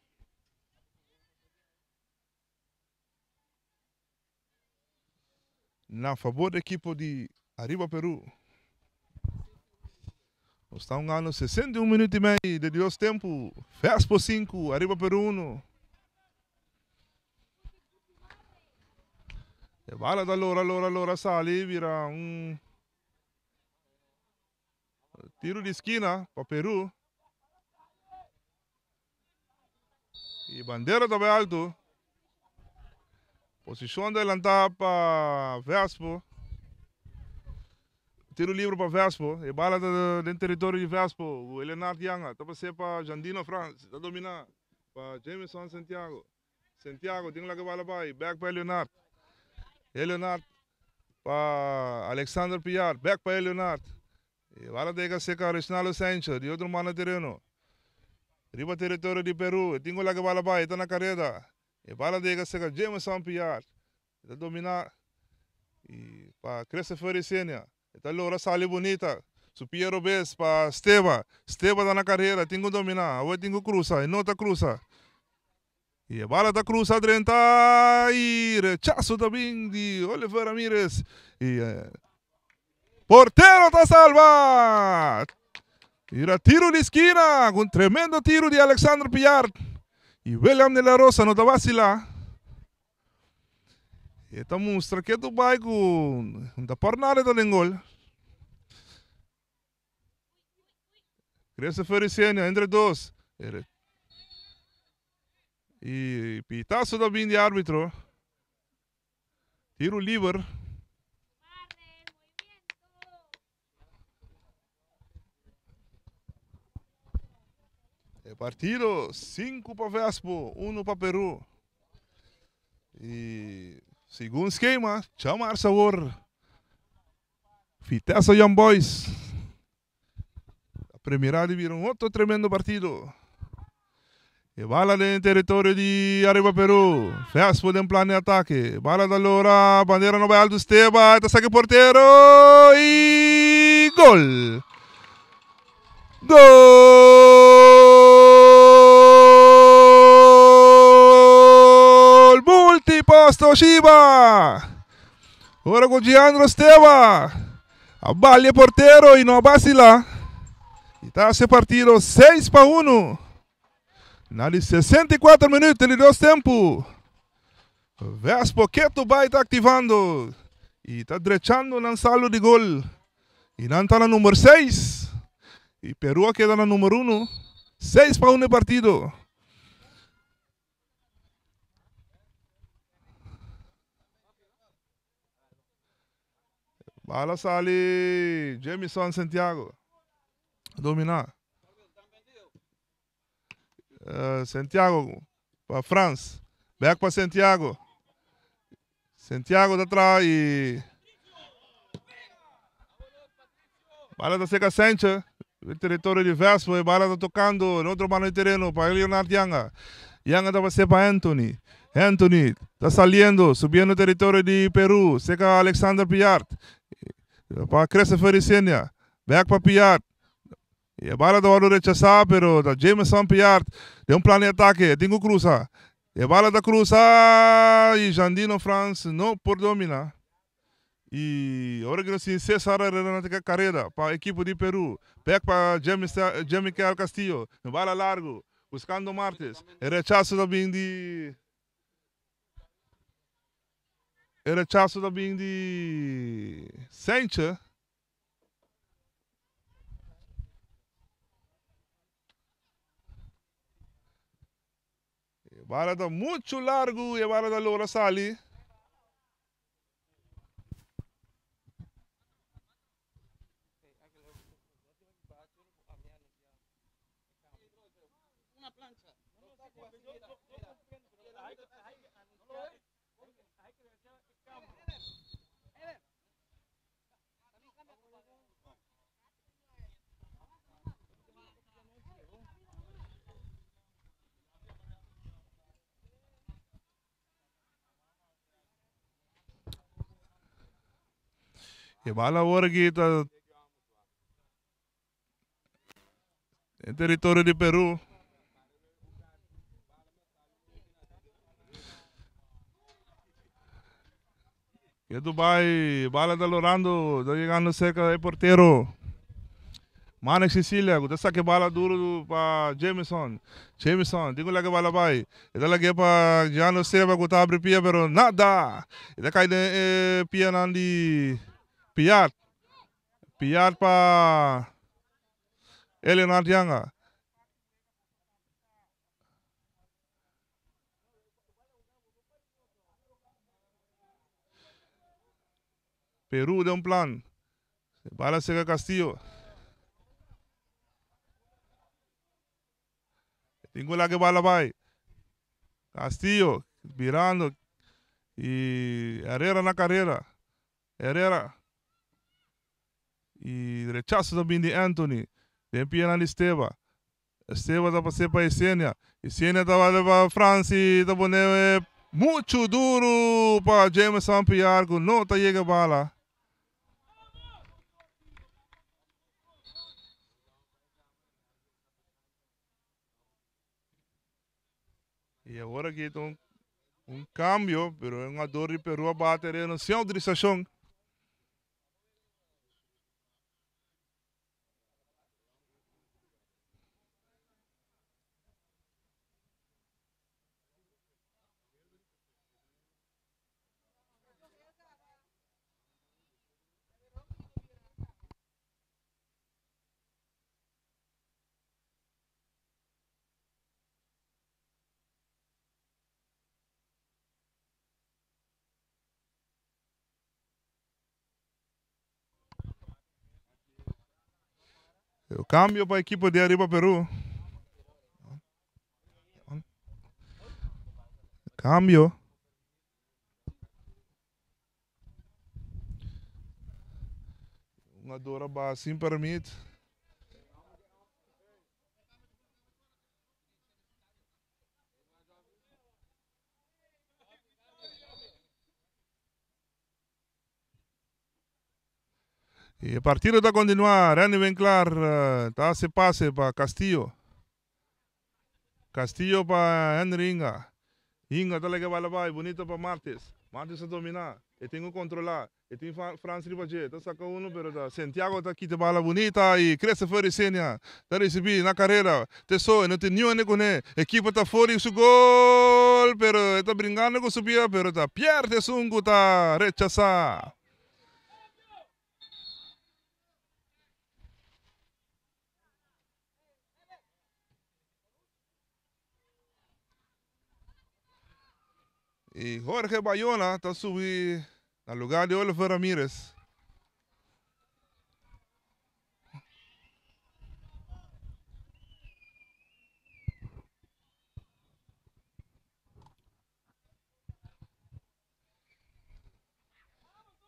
Na favor da equipe de Arriba Peru. Está ano 61 minutos e meio de dois tempos. Vespo 5, Arriba Peru 1. E bala da Lora sale, vira tiro de esquina para Peru. E bandeira também alto. Posição adelantada para Vespo. Tiro livre para Vespo. E bala dentro do território de Vespo. O Leonardo Young. Está passando para Jandino France. Está dominando. Para Jameson Santiago. Santiago tem lá que bala vai. Back para Leonardo. Leonardo para Alexander Piar. Back para Leonardo. E bala tem que secar Reginaldo Sánchez. De outro mano terreno. Riba território de Peru. Tem lá que bala vai. Está na carreira. E bala de seca Jameson Piar. Está dominar. E para Christopher Isenia. Está loura sale bonita. Su Piero Bes para Esteva. Esteva está na carreira. Tem que dominar. Agora tem que cruzar. E não está cruzar. E a bala está cruzar dentro. E rechaço também de Oliver Ramirez. E porteiro está salvado. Tira tiro de esquina. Com tremendo tiro de Alexander Piar. E William de la Rosa não está vacilar. E esta mostra que tu vai com da pornada do gol. Christopher Isenia entre dois. E pitaço da bim de árbitro. Tiro livre. Partido 5 para Vespo, 1 para Peru. E segundo esquema, chamar sabor. Vitesse Young Boys. A primeira viram outro tremendo partido. E bala no território de Arriba Peru. Vespo em plano de ataque. Bala da Lora, bandeira no Aldo Esteba, está saque porteiro e gol. Multipost Toshiba. Ora com Giandro Steva. A balha porteiro e não vacila. E está se partido 6-1. Na de 64 minutos de dois tempos. Vespo Keto vai está ativando. E está drechando na sala de gol. E não está na número 6. E Peru queda na número 1. 6-1 partido. Bala sali Jamison Santiago. Dominar. Santiago para France. Back para Santiago. Santiago está atrás e bala da Seca Sánchez. O território de Vespo. E bala está tocando no outro mano de terreno para Leonardo Yanga. Yanga está para ser para Anthony. Anthony está saliendo, subindo o território de Peru. Seca Alexander Piart. Para Cressa Fericenia. Back para Piart. E a bala da rechazar, pero da Jameson Piart. De plano de ataque. Tengo cruza. E a bala da cruza. E Jandino France não por dominar. E agora que nós César na carreira para a equipe de Peru. Back para Jamie Castillo. Bala largo. Buscando Martes. E rechazo também de... Sánchez. Bala está muito largo e a bala da Loura Sali. E bala agora que está em território de Peru. E Dubai, bala está lorando, está chegando cerca do porteiro. Mano Sicília, está que bala duro para Jameson. Jameson, digo lá que bala vai. Está lá que para Gianno Seba que está abre pia, pero nada. Está cai de pia nandi Piat. Piat para Leonardo Yanga. Peru de plan. Bala Seca Castillo. Tengo lá que bala vai. Castillo virando. E Herrera na carreira. Herrera. E rechazo também de Anthony. Tem pena de Esteva. Esteva está para ser para Essênia. Essênia está para a França e está pondo muito duro para Jameson Piar. Não está chegando a bala. E agora aqui tem cambio, mas é uma dor de Peru a bater no centro de estação. Eu cambio para a equipe de Arriba Peru. Cambio. Uma dora assim permite. E a partida está a continuar. Randy Winkler está se passe para Castillo. Castillo para Henry Inga. Inga talaga bala vai, bonita para Martes. Martes a dominar. E tem que controlar. E tem Franz Ribaje. Tá saca uno, pero da Santiago tá aqui de bala bonita e cresce fora e senha. Tá recebi na carreira. Tesou, não tem nenhum né com né. Equipa tá fora e su gol, pero tá brincando com subia, pero tá perde sungo tá rechazar. E Jorge Bayona está subindo no lugar de Oliver Ramírez.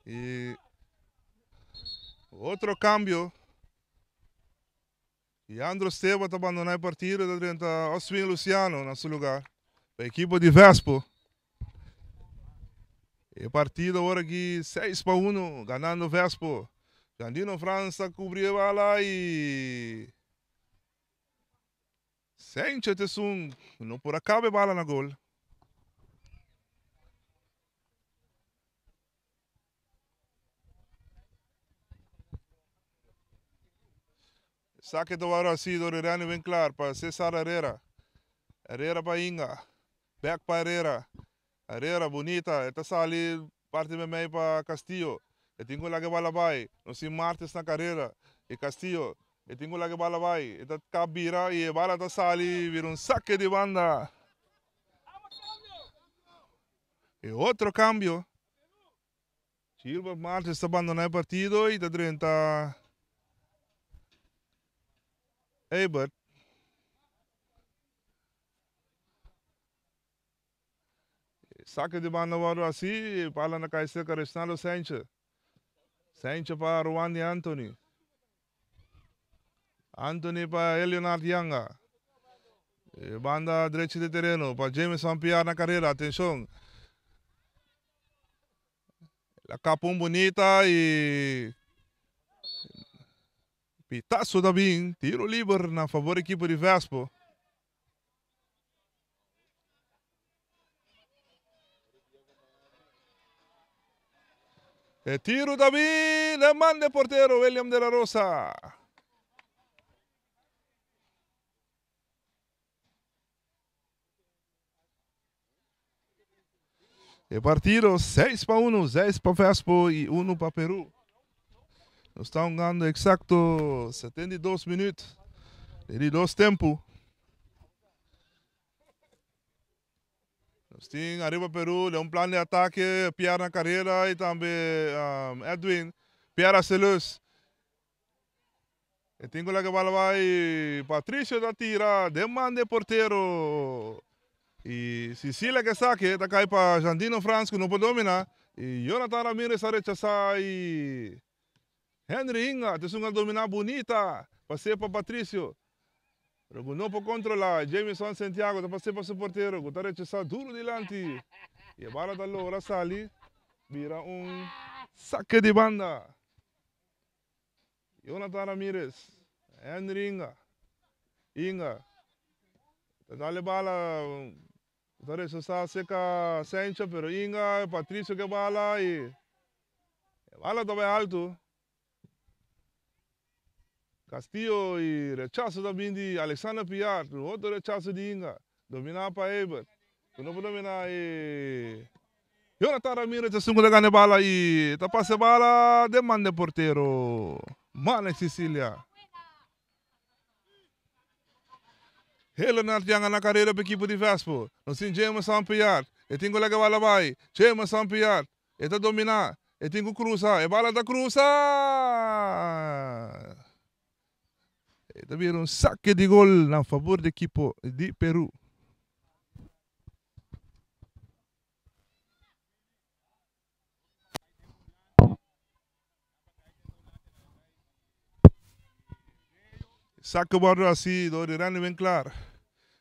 E outro cambio. E Andro Steva está abandonando a partida dentro de Oswin Luciano no seu lugar. A equipe de Vespo. E partida agora aqui 6-1, ganhando Vespo. Jandino França cobriu a bala e... Sente Tessum, não por acabar a bala na gol. Saque do Varo assim, do Irani bem claro, para César Herrera. Herrera para Inga. Back para Herrera. Herrera, bonita. Esta sali parte de meio para Castillo. E tenho lá que bala vai. Não se Martes na carreira. E Castillo. E tenho lá que bala vai. Esta cabira e a bala está sali. Vira saque de banda. E outro cambio. Silva Martes está abandonando o partido e está dentro. Ebert. Saque de banda agora assim, para na caixa Cristiano Sánchez. Sánchez para Ruan de Anthony. Anthony para Leonardo Yanga. Banda direita de terreno para Jameson Pierre na carreira, atenção. La capum bonita e pitaço da bem, tiro livre na favor da equipe de Vespo. E tiro da bem, le manda porteiro William de la Rosa. E partido 6-1, 6 para Vespo e 1 para Peru. Nós estamos ganhando exato 72 minutos de 2 tempos. Nós temos arriba Peru, é plano de ataque, Pierre na carreira e também Edwin, Pierre Acelus. E tenho lá que bola vai, Patrício da tira, demanda porteiro. E Sicília que saque, está cai para Jandino Franz, que não pode dominar. E Jonathan Ramirez a rechazar e... Henry Inga, tem uma dominar bonita, passei para Patrício. Não pode controlar, Jameson Santiago, está passei para o porteiro, está rechazado duro delante. E a bola da Loura sali, vira saque de banda. Jonathan Ramirez, Henry Inga, dá-lhe bala, está rechazado seca Sancho, pero Inga, Patrício que bala e... A bala está bem alto. Castillo e rechazo também de Alexander Piar, outro rechazo de Inga, dominar para Ebert, não pode dominar e... Jonathan Ramirez, a segunda ganha bala e tá passe bala, demanda porteiro, Manek Sicília. Leonardo Yanga na carreira para a equipe de Vespo, não se Jameson Piar, e tem que levar a bala vai, Jameson Piar, e tá dominar, e tem que cruzar, e bala da cruza. Também saque de gol na favor da equipe de Peru. Saque bola assim, do Irani bem claro.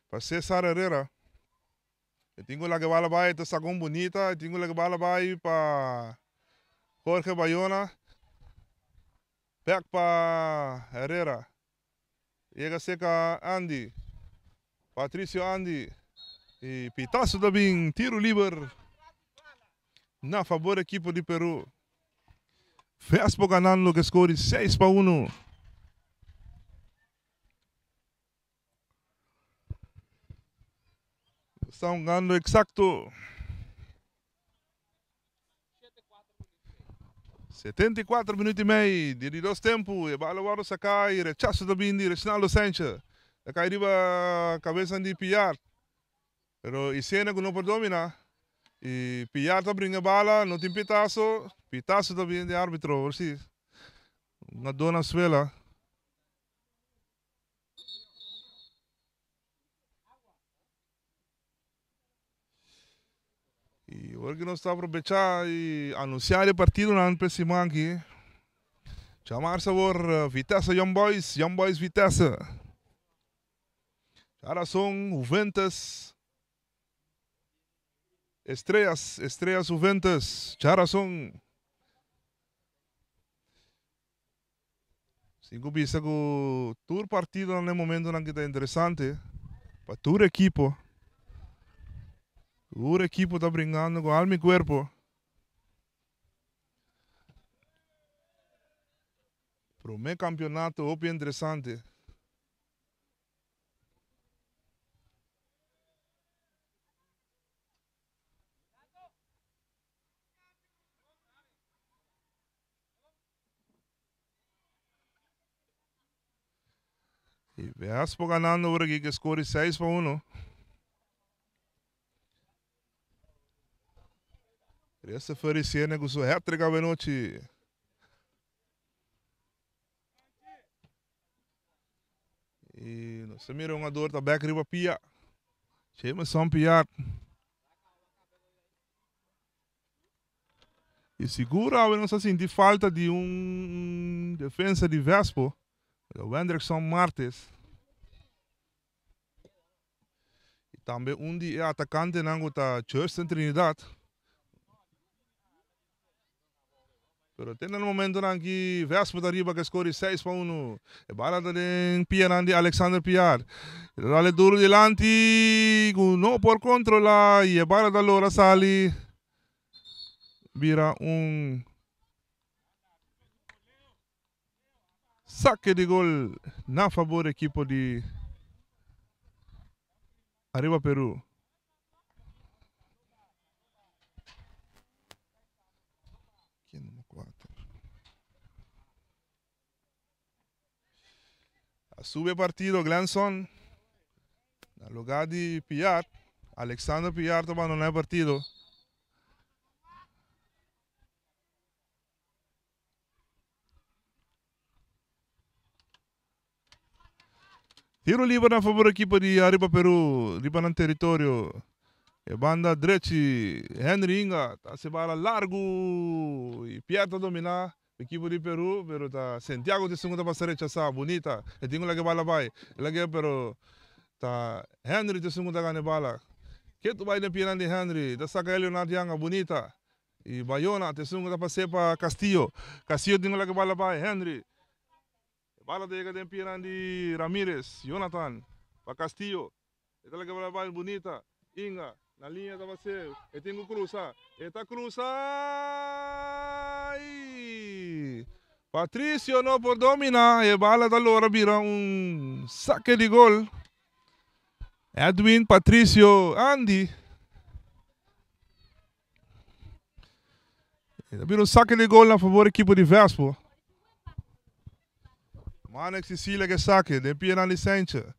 Para César Herrera. Eu tenho lá que bala vai, tá sagão bonita. Eu tenho lá que bala vai para Jorge Bayona. Back para Herrera. Chega seca Andy. Patrício Andy. E pitaço também, tiro livre na favor da equipe de Peru. Vespo ganando o score 6-1. Estão ganhando exacto 74 minutos e meio de dois tempos. E bala agora sacar e rechaço também de Reginaldo Sánchez. Da caída a cabeça de Piar. Pero Isena que não pode dominar. E Piar tá brinca bala, não tem pitaço. Pitaço também de árbitro. Assim. Uma dona suela. E agora que nós estamos a aproveitar e anunciar o partido na próxima aqui. Chamar sabor Vitesse Young Boys Vitesse. Agora são Juventus. Estrelas Juventus. Já são 5 pistas que o tour partido no momento não está interessante. Para tour equipo. O equipo está brincando com alma e corpo. Para o meu campeonato é bem interessante. E Vespo ganhando agora que score 6-1. Essa foi a cena com o seu hat-trick a noite. E nós miramos uma dor da back riba Pia. Chama São Piar. E segura a nossa sentir falta de defesa de Vespo. O Hendrickson Martes. E também de atacante não está Justin Trinidad. Pero tem no momento que Vespo da riba que score 6-1. E bala da Piar de Alexander Piar. Dale duro delante, não por controlar e a bala da Lora Sali vira saque de gol na favor da equipe de Arriba Peru. Sube partido Glanson. Na lugar de Piar. Alexander Piar está abandonando o partido. Tiro livre na favor da equipe de Arriba Peru. Riba no território. E banda direita. Henry Inga. Tá se bala largo. E Piar está dominar. Equipe de Peru, pero tá Santiago de segunda para rechazar, bonita. E tenho lá que bala vai, lá que pero tá Henry de segunda ganha bala. Que tu vai de piran de Henry, da saca ele na dianga bonita. E Bayona de segunda para ser para Castillo. Castillo tenho lá que bala vai, Henry. Bala de piran de Ramirez, Jonathan para Castillo. E lá que bala vai bonita, Inga. Na linha da você, eu tenho que cruzar. Eta cruza. Patrício não pode dominar. E bala da Lora vira saque de gol. Edwin, Patrício, Andy. Vira saque de gol na favor da equipe de Vespo. Manex Sicília que saque. De pia na licença.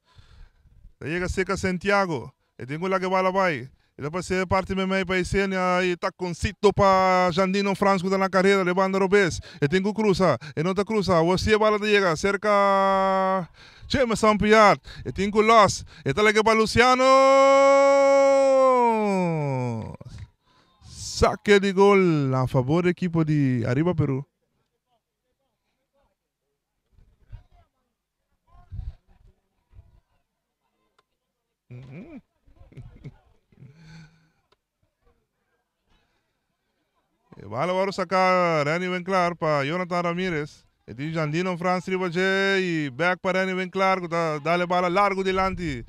Chega seca Santiago. Eu tenho lá que bala vai. E depois você parte mesmo para a cena e tá com cito para Jandino Franco na carreira, levando Robes. E tem que cruzar, e não está cruzar. Você bala de chega, cerca. Chama São Piar, e tem que los. E tá lá que para Luciano. Saque de gol a favor da equipe de Arriba Peru. Bala agora sacar Reni bem claro para Jonathan Ramirez. E tem Jandino Franz Ribache e back para Reni bem claro. Dá-lhe bala largo delante.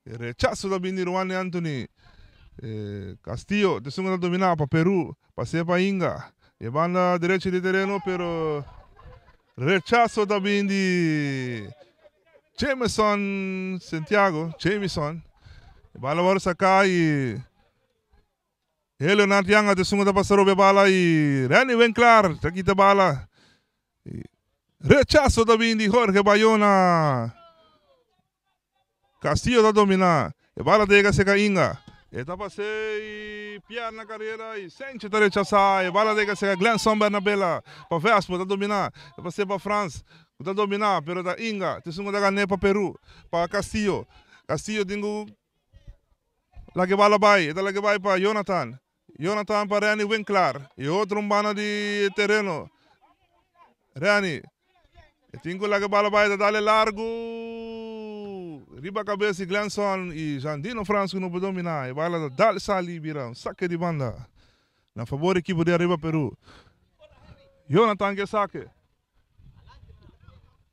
Rechazo também de Ruan Anthony. Castillo, de segunda dominar para Peru, passei para Inga. E banda direita de terreno, pero rechazo também de Jameson Santiago. Jameson. E bala agora sacar e Leonardo Yanga de segunda passou a bala e Rani Winkler, aqui da bala. Rechazo também de Jorge Bayona. Castillo da dominar. E bala dega seca Inga. Eta passei Pierre na carreira e sente da rechazar. E bala dega seca Glenson Bernabella. Para Vespo da dominar. E passei para France. Da dominar, pero da Inga. Te segunda ganhei para Peru. Para Castillo. Castillo tenho lá que bala vai. Eta lá que vai para Jonathan. Jonathan para Rani Winkler. E outro bana de terreno. Rani. E tenho lá que bala vai. Dá-lhe largo. Riba cabeça e Glenson e Jandino Franco não pode dominar. E bala dá-lhe sali, vira saque de banda. Na favor da equipe de Arriba Peru. Jonathan que saque.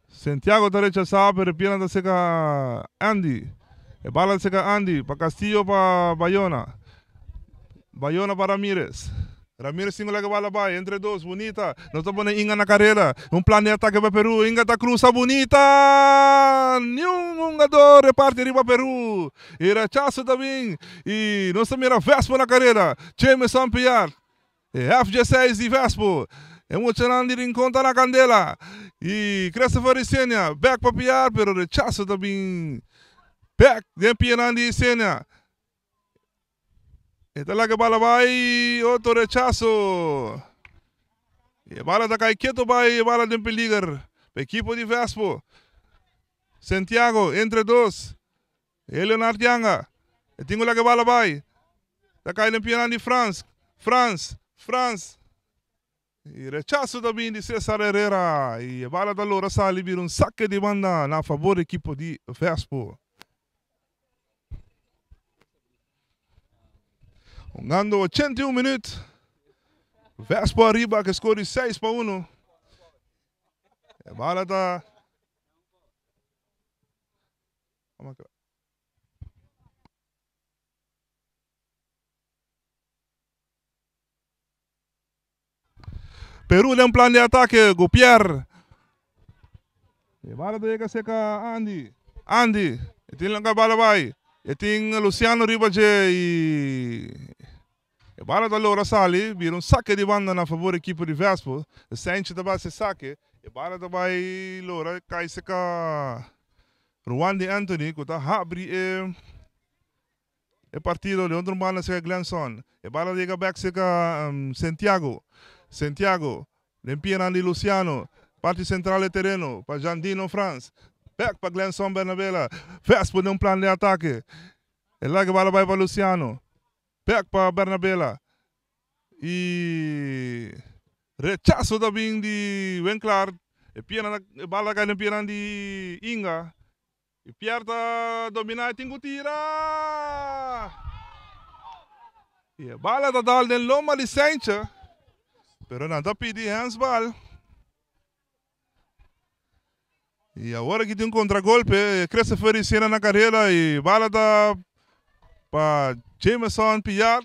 Santiago está rechazado, pero piena da seca Andy. E bala seca Andy para Castillo para Bayona. Bayona para Ramírez. Ramírez tem que bala vai, entre dois, bonita. Nós estamos pondo Inga na carreira. Planeta que vai Peru. Inga está cruza bonita. Nenhum jogador reparte Riba Peru. E rechaço também. E nós também era Vespo na carreira. Jameson Piar. FG6 de Vespo. Emocionante de encontrar na Candela. E Christopher e Sênia. Back para Piar, pero rechaço também. Back de Piar e Sênia. Esta lá que bala vai, outro rechaço. E bala da cai quieto vai, e bala de peligro. Equipo de Vespo. Santiago, entre dois. Leonardo Yanga. E tenho lá que bala vai. Da cai limpiando de France. France. E rechaço também de César Herrera. E a bala da Loura Sali vira saque de banda na favor da equipe de Vespo. Jogando 81 minutos. Vespo arriba que escolhe 6-1. A bola está. Peru tem plano de ataque. Pierre. A bola está seca Andy. E tem lá que a bola vai. E tem Luciano Ribaje e a bola da Loura Sali vira saque de banda na favor da equipe de Vespo. A Sente da base saque. A bola da vai Loura cai seca Ruan de Anthony que está abri e partido de outro bala seca Glenson. A bola de back seca Santiago. Limpia de Luciano. Parte central do terreno para Jandino France. Back para Glenson Bernabella. Vespo de plano de ataque. E lá que a bola vai para Luciano. Back para Bernabella. E rechaço também de Winkler. E piena a bola cai na piena de Inga. E Pierre está dominar e tem que tirar. E a bola está dando em loma de Sencha. Pero não está pedindo handsball. E agora que tem contragolpe, Christopher e Sena na carreira e bala da para Jameson Piar.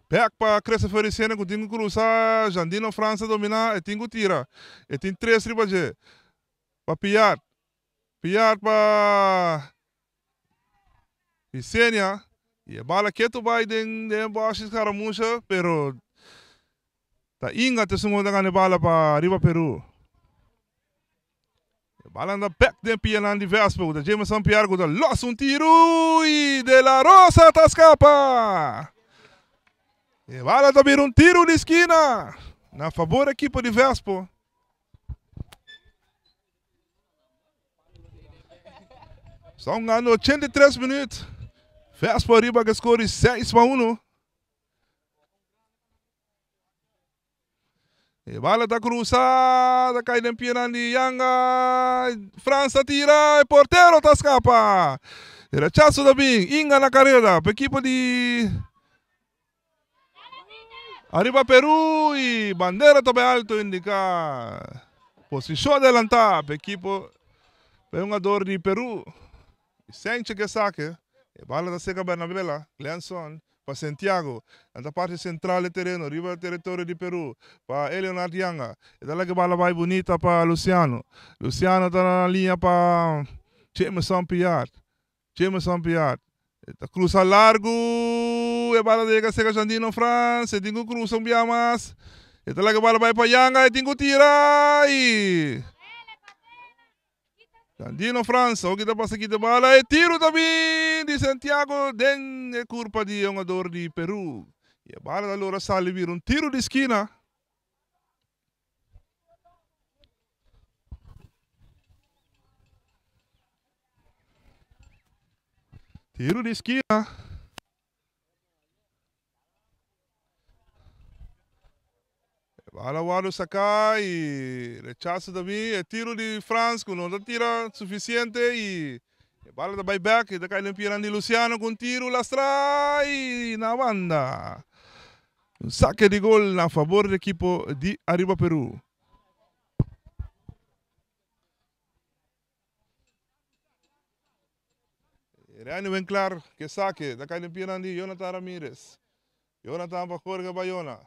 Back para Christopher e Sena que tem que cruzar, Jandino França dominar e tem que tirar. E tem 3 ribaje. Para Piar. Piar para Sena. E a bala que tu vai de baixo escaramucha, pero tá Inga te segunda ganha bala para Riba Peru. Bala na back de pianan de Vespo, da Jameson Piar, da los tiro e de la Rosa ta escapa. E bala também tiro de esquina na favor da equipe de Vespo. Estão ganhando 83 minutos. Vespo arriba que score 6-1. E bala está cruzada, cai na piena de Yanga. França tira e porteiro está escapa. E rechaço também, Inga na carreira, para a equipe de Arriba Peru e bandeira também alto indica posição adelantada para a equipe, para um jogador de Peru. Sente que saque. E bala da seca Bernabela. Glenson. Para Santiago. Na parte central do terreno. Riba do território de Peru. Para Leonardo Yanga. E dala que bala vai bonita para Luciano. Luciano está na linha para Jameson Piat. Jameson Piat. Cruza largo. E bala de seca Jandino France. E tingo cruza mais. E dala que bala vai para Yanga. E tingo tira. E... Jandino France, o kita passa aqui de bala e tiro também de Santiago, den é culpa de jogador de Peru. E a bala da Loura sale vir tiro de esquina. Tiro de esquina. Bala Wado Sakai, rechazo também, é tiro de France, que não tira suficiente e bala da buyback, e da cai limpiando de Luciano com tiro lastra e na banda. Um saque de gol na favor do equipo de Arriba Peru. Reani bem claro que saque, da cai limpiando de Jonathan Ramirez. Jonathan para Jorge Bayona.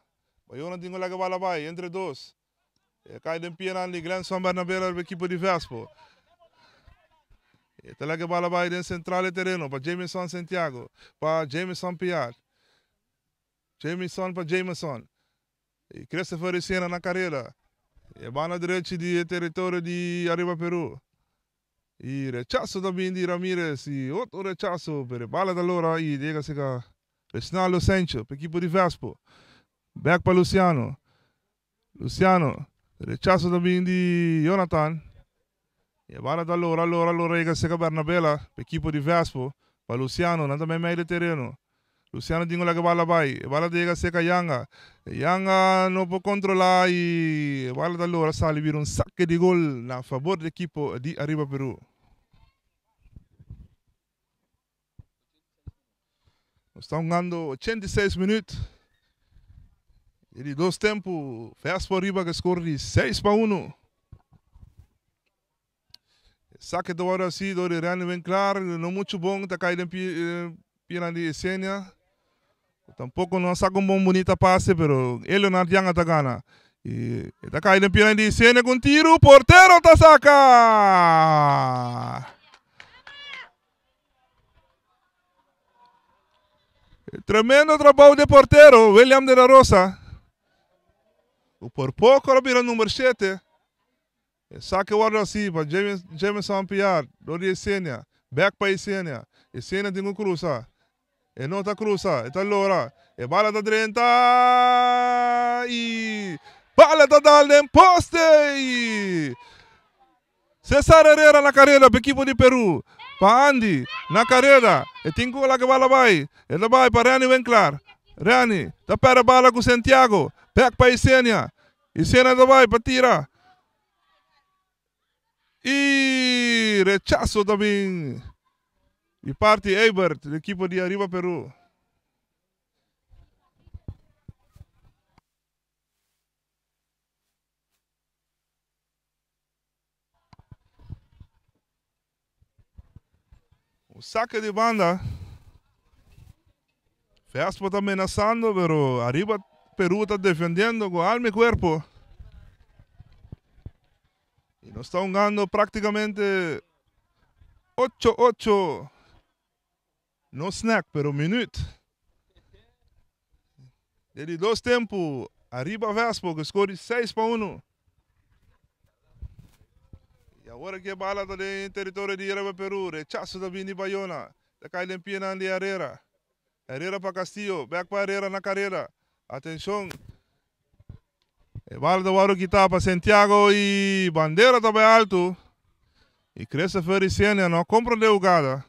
Bayona tinha lá que bala vai, entre dois. E cai de piano ali, Glenson Bernabela, do equipo de Vespo. E tá lá que bala vai dentro central do terreno, para Jameson Santiago, para Jameson Piat. Jameson para Jameson. E Christopher Siena na carreira. E vai na direita de território de Arriba Peru. E rechazo também de Ramirez, e outro rechazo, per bala da Loura, e diga-se que Reginaldo Sancho, para equipo de Vespo. Back para Luciano. Luciano. Rechazo também de Jonathan. E agora da Loura chega seca Bernabela. Equipo de Vespo. Para Luciano. Não também meio de terreno. Luciano tem lá que bala vai. E bala chega seca Yanga. Yanga não pode controlar. E a bala da Loura sale vir saque de gol na favor do equipo de Arriba Peru. Estão jogando 86 minutos. E de dois tempos, Vespo Arriba que score de 6-1. Saque da hora assim, do Reani bem claro, não muito bom, está caindo em de Essênia. Tampouco não saca bom bonita passe, pero ele não adianta tá gana. E está caindo em de Essênia com tiro, porteiro tá saca! Tremendo trabalho de porteiro, William de la Rosa. Por pouco era o número 7. Saque o assim para Jameson Piar, do de Essênia. Back para Essênia. Essênia tem que cruzar. E não está cruzar, está Loura. E bala da 30. E bala da Dalden poste. César Herrera na carreira, equipe de Peru. Para Andy, na carreira. E tem que lá que bala vai. Ele vai para Reani bem claro. Reani, tá para bala com Santiago. Back para Essênia. Essênia vai para tirar. E rechazo também. E parte Eibert, da equipe de Arriba Peru. O saque de banda. Vespo está amenazando, pero Arriba Peru está defendendo com alma e corpo. E nós estamos ganhando praticamente 8-8. No snack, pero minuto. Desde dois tempos, Arriba Vespo, que score 6-1. E agora que a bala está em território de Arriba Peru, rechazo da Vini Bayona. Da cai limpina de Herrera. Herrera para Castillo, back para Herrera na carreira. Atenção. E bala da Waro quitar para Santiago e bandeira também alto. E Christopher Essênia não compreendeu a jogada.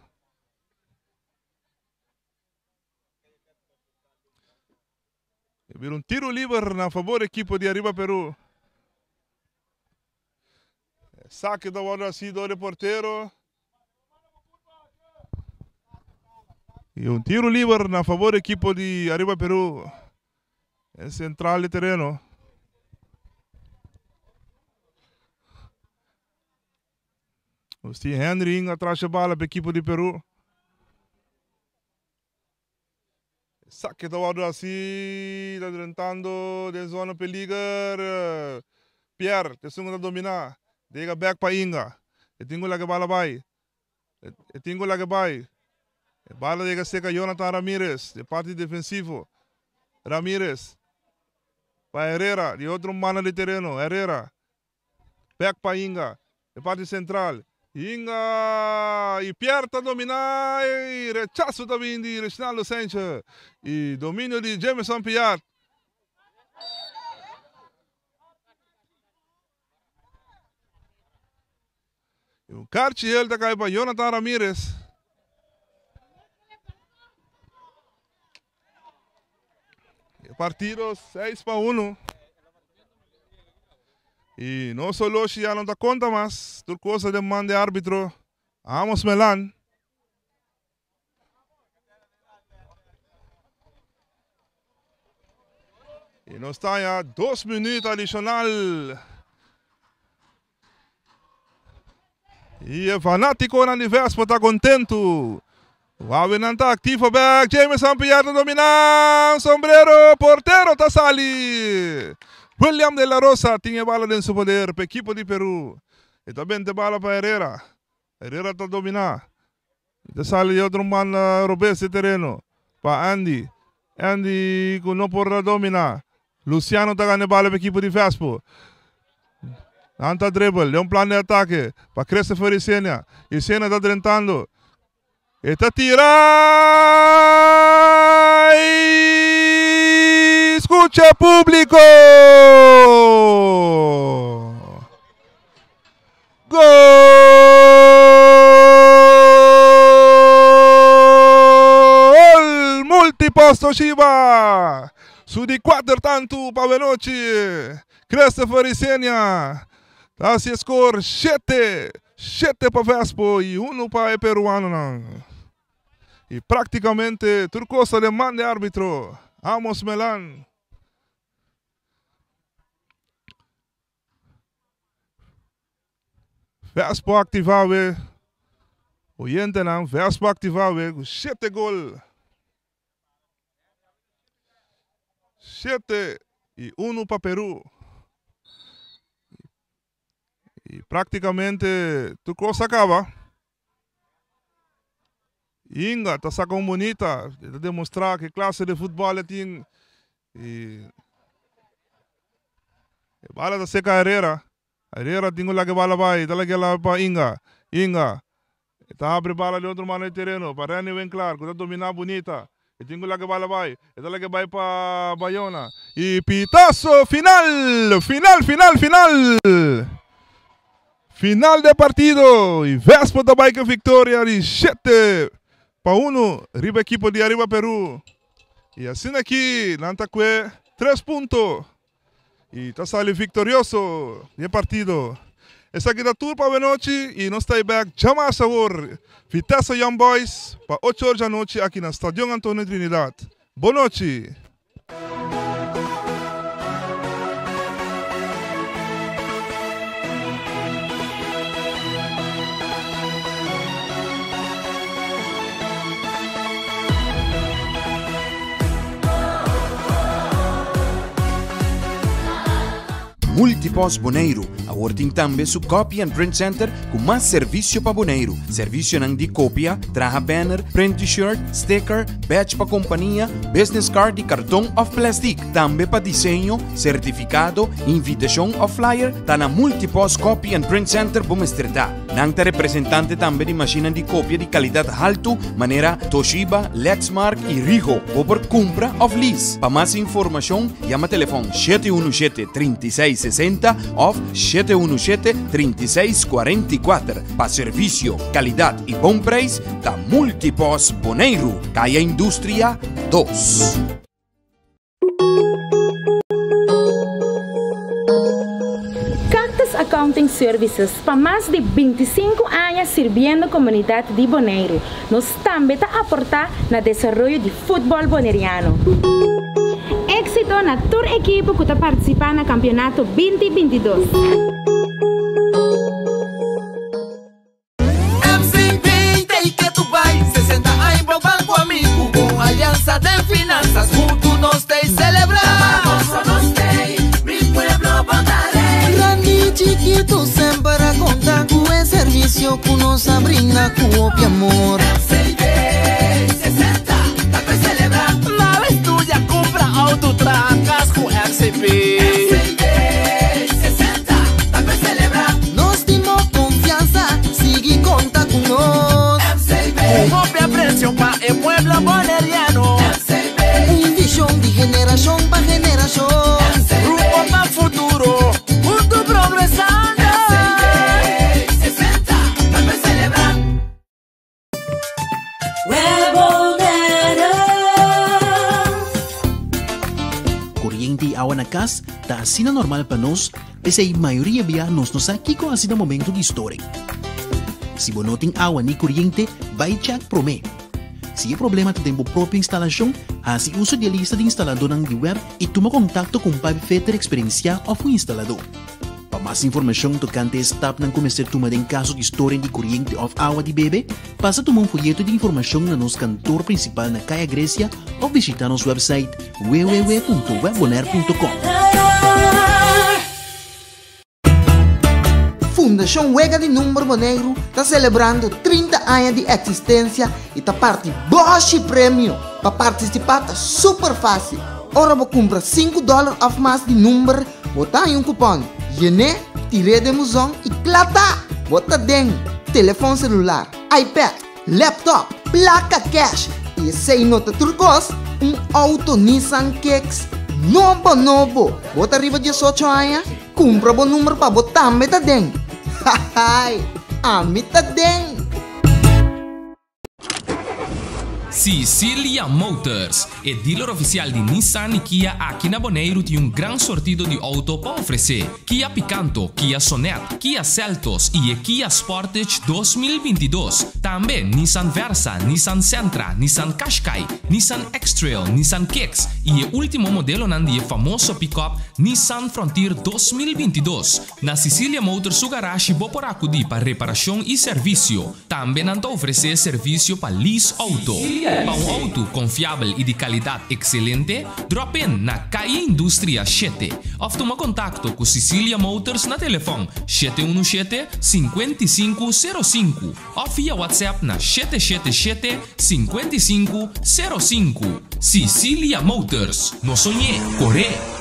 E vira tiro livre na favor da equipe de Arriba Peru. Saque da Waro assim do porteiro. E tiro livre na favor da equipe de Arriba Peru. É central de terreno. Nós temos Henry indo atrás da bola para a equipe de Peru. Saque da hora assim, está tentando de zona perigo. Pierre, de segunda dominar. Dega back para Inga. E tenho lá que bola vai. E tenho lá que vai. Bola dega seca Jonathan Ramirez, de parte defensivo. Ramirez. Para Herrera, de outro mano de terreno. Herrera. Back para Inga, de parte central. Inga e Pierre está dominar e rechaço também de Reginaldo Sanchez e domínio de Jameson Pierre. E o Cartier está caindo para Jonathan Ramirez. E partido 6-1. E não só hoje já não dá conta mais, por causa de mando de árbitro, Amos Melan. E nós está já 2 minutos adicional. E o fanático na Vespa está contento. O Avinan está ativo, back, Jameson Pierre dominar, sombrero, porteiro está sali. William de la Rosa tinha bola dentro do seu poder para a equipe de Peru. E também tem bola para Herrera. Herrera está a dominar. E sai outro mano Robes de terreno. Para Andy. Andy que não pode dominar. Luciano está ganhando bola para a equipe de Vespa. Anta dribble. É plano de ataque. Para Christopher e Sena. E Sena está tentando. E está tirando. Escucha público! Gol! Multiposto Shiba! Su di 4 tanto para Veloci. Christopher e Senia. Tá se score 7 para Vespo e 1 para o peruano. E praticamente Turcosa de mando árbitro. Amos Melan. Vespo activado. Oyente não, Vespo activado. 7 gol. 7-1 para Peru. E praticamente Turcosa acaba. Inga está sacando bonita, para demonstrar que classe de futebol ele tem. E bola da seca Herrera. Herrera tem lá que bola vai, está lá que ela para Inga. Inga está abre bola de outro mano de terreno, para Reni bem claro, que está dominar bonita. E tem lá que bola vai, está lá que vai para Bayona. E pitaço final, final de partido. E Vespa da Bike Victoria de 7-1, riba equipe de Arriba Peru. E assim aqui, Nantaque, 3 pontos. E está saindo vitorioso de partido. Essa aqui da tour para a noite e nós estamos back. Chama a sabor. Vitesse Young Boys para 8 horas da noite aqui na Estádio Antônio Trinidad. Boa noite. Multipos Boneiro, agora tem também seu Copy and Print Center com mais serviço para Boneiro. Serviço de cópia, traja banner, print t-shirt, sticker, badge para companhia, business card e cartão of plastic. Também para desenho, certificado, invitação ou flyer, está na Multipos Copy and Print Center para mostrar. Nanta representante também de máquina de cópia de qualidade alta, maneira Toshiba, Lexmark e Rigo, ou por compra ou lease. Para mais informação, chama telefone 717-3660 ou 717-3644. Para serviço, qualidade e bom preço, da Multipos Boneiro, Caia Indústria 2. Accounting Services para mais de 25 anos servindo a comunidade de Boneiro. Nós também está a aportar no desenvolvimento de futebol boneriano. Éxito na toda a equipe que está participando no campeonato 2022. Alianza de Finanzas, juntos nos te celebramos. Nos te, mi pueblo votaré. Grande y chiquito, siempre contar con el servicio que nos brinda con obvio amor. MCB 60, también celebrar. La vez tuya compra auto, tracas con MCB. MCB 60, también celebrar. Nos dimos confianza, sigue conta con nos. MCB, Copia precio pa' el pueblo boneriano. MCB, Un visión de generación para generación. Rumbo pa' futuro, junto progresando. MCB 60, también celebrar. Corriente y agua na casa ta asina normal para nos, pese a maioria via nos aqui com asina momento de história. Se você não tem água nem corrente, vai check prome. Se o problema tem a própria instalação, assim uso de lista de instalador na web e toma contato com o Pai Fetter Experiencia ou o instalador. Para mais informação tocante a esta etapa, começar a tomar em caso de história de corrente ou água de bebê, passa a tomar folheto de informação na nosso cantor principal na Caia Grécia ou visitar nosso website www.webbonaire.com. Fundação Wega de Número Boneiro está celebrando 30 anos de existência e está parte Bosch Prêmio. Para participar está super fácil. Ora você compra $5 a mais de número, botar em cupom. Yene, tire de musão e plata. Bota dentro. Telefone celular, iPad, laptop, placa cash e sem nota turcos, auto Nissan Kicks novo. Bota arriba de 18 anos, compra o número para botar meta dentro. Hahay, a meta dentro. Sicilia Motors, o dealer oficial de Nissan e Kia aqui na Bonaire tem gran sortido de auto para oferecer. Kia Picanto, Kia Sonet, Kia Seltos e Kia Sportage 2022. Também Nissan Versa, Nissan Sentra, Nissan Qashqai, Nissan X-Trail, Nissan Kicks e o último modelo nandi famoso pick-up Nissan Frontier 2022. Na Sicilia Motors su garage bo por acudi para reparação e serviço. Também anda oferecer serviço para lease auto. Para auto confiável e de qualidade excelente, drop in na Caia Indústria 7. Ou toma contato com Sicilia Motors na telefone 717-5505 ou via WhatsApp na 777-5505. Sicilia Motors, no sonhé, corre!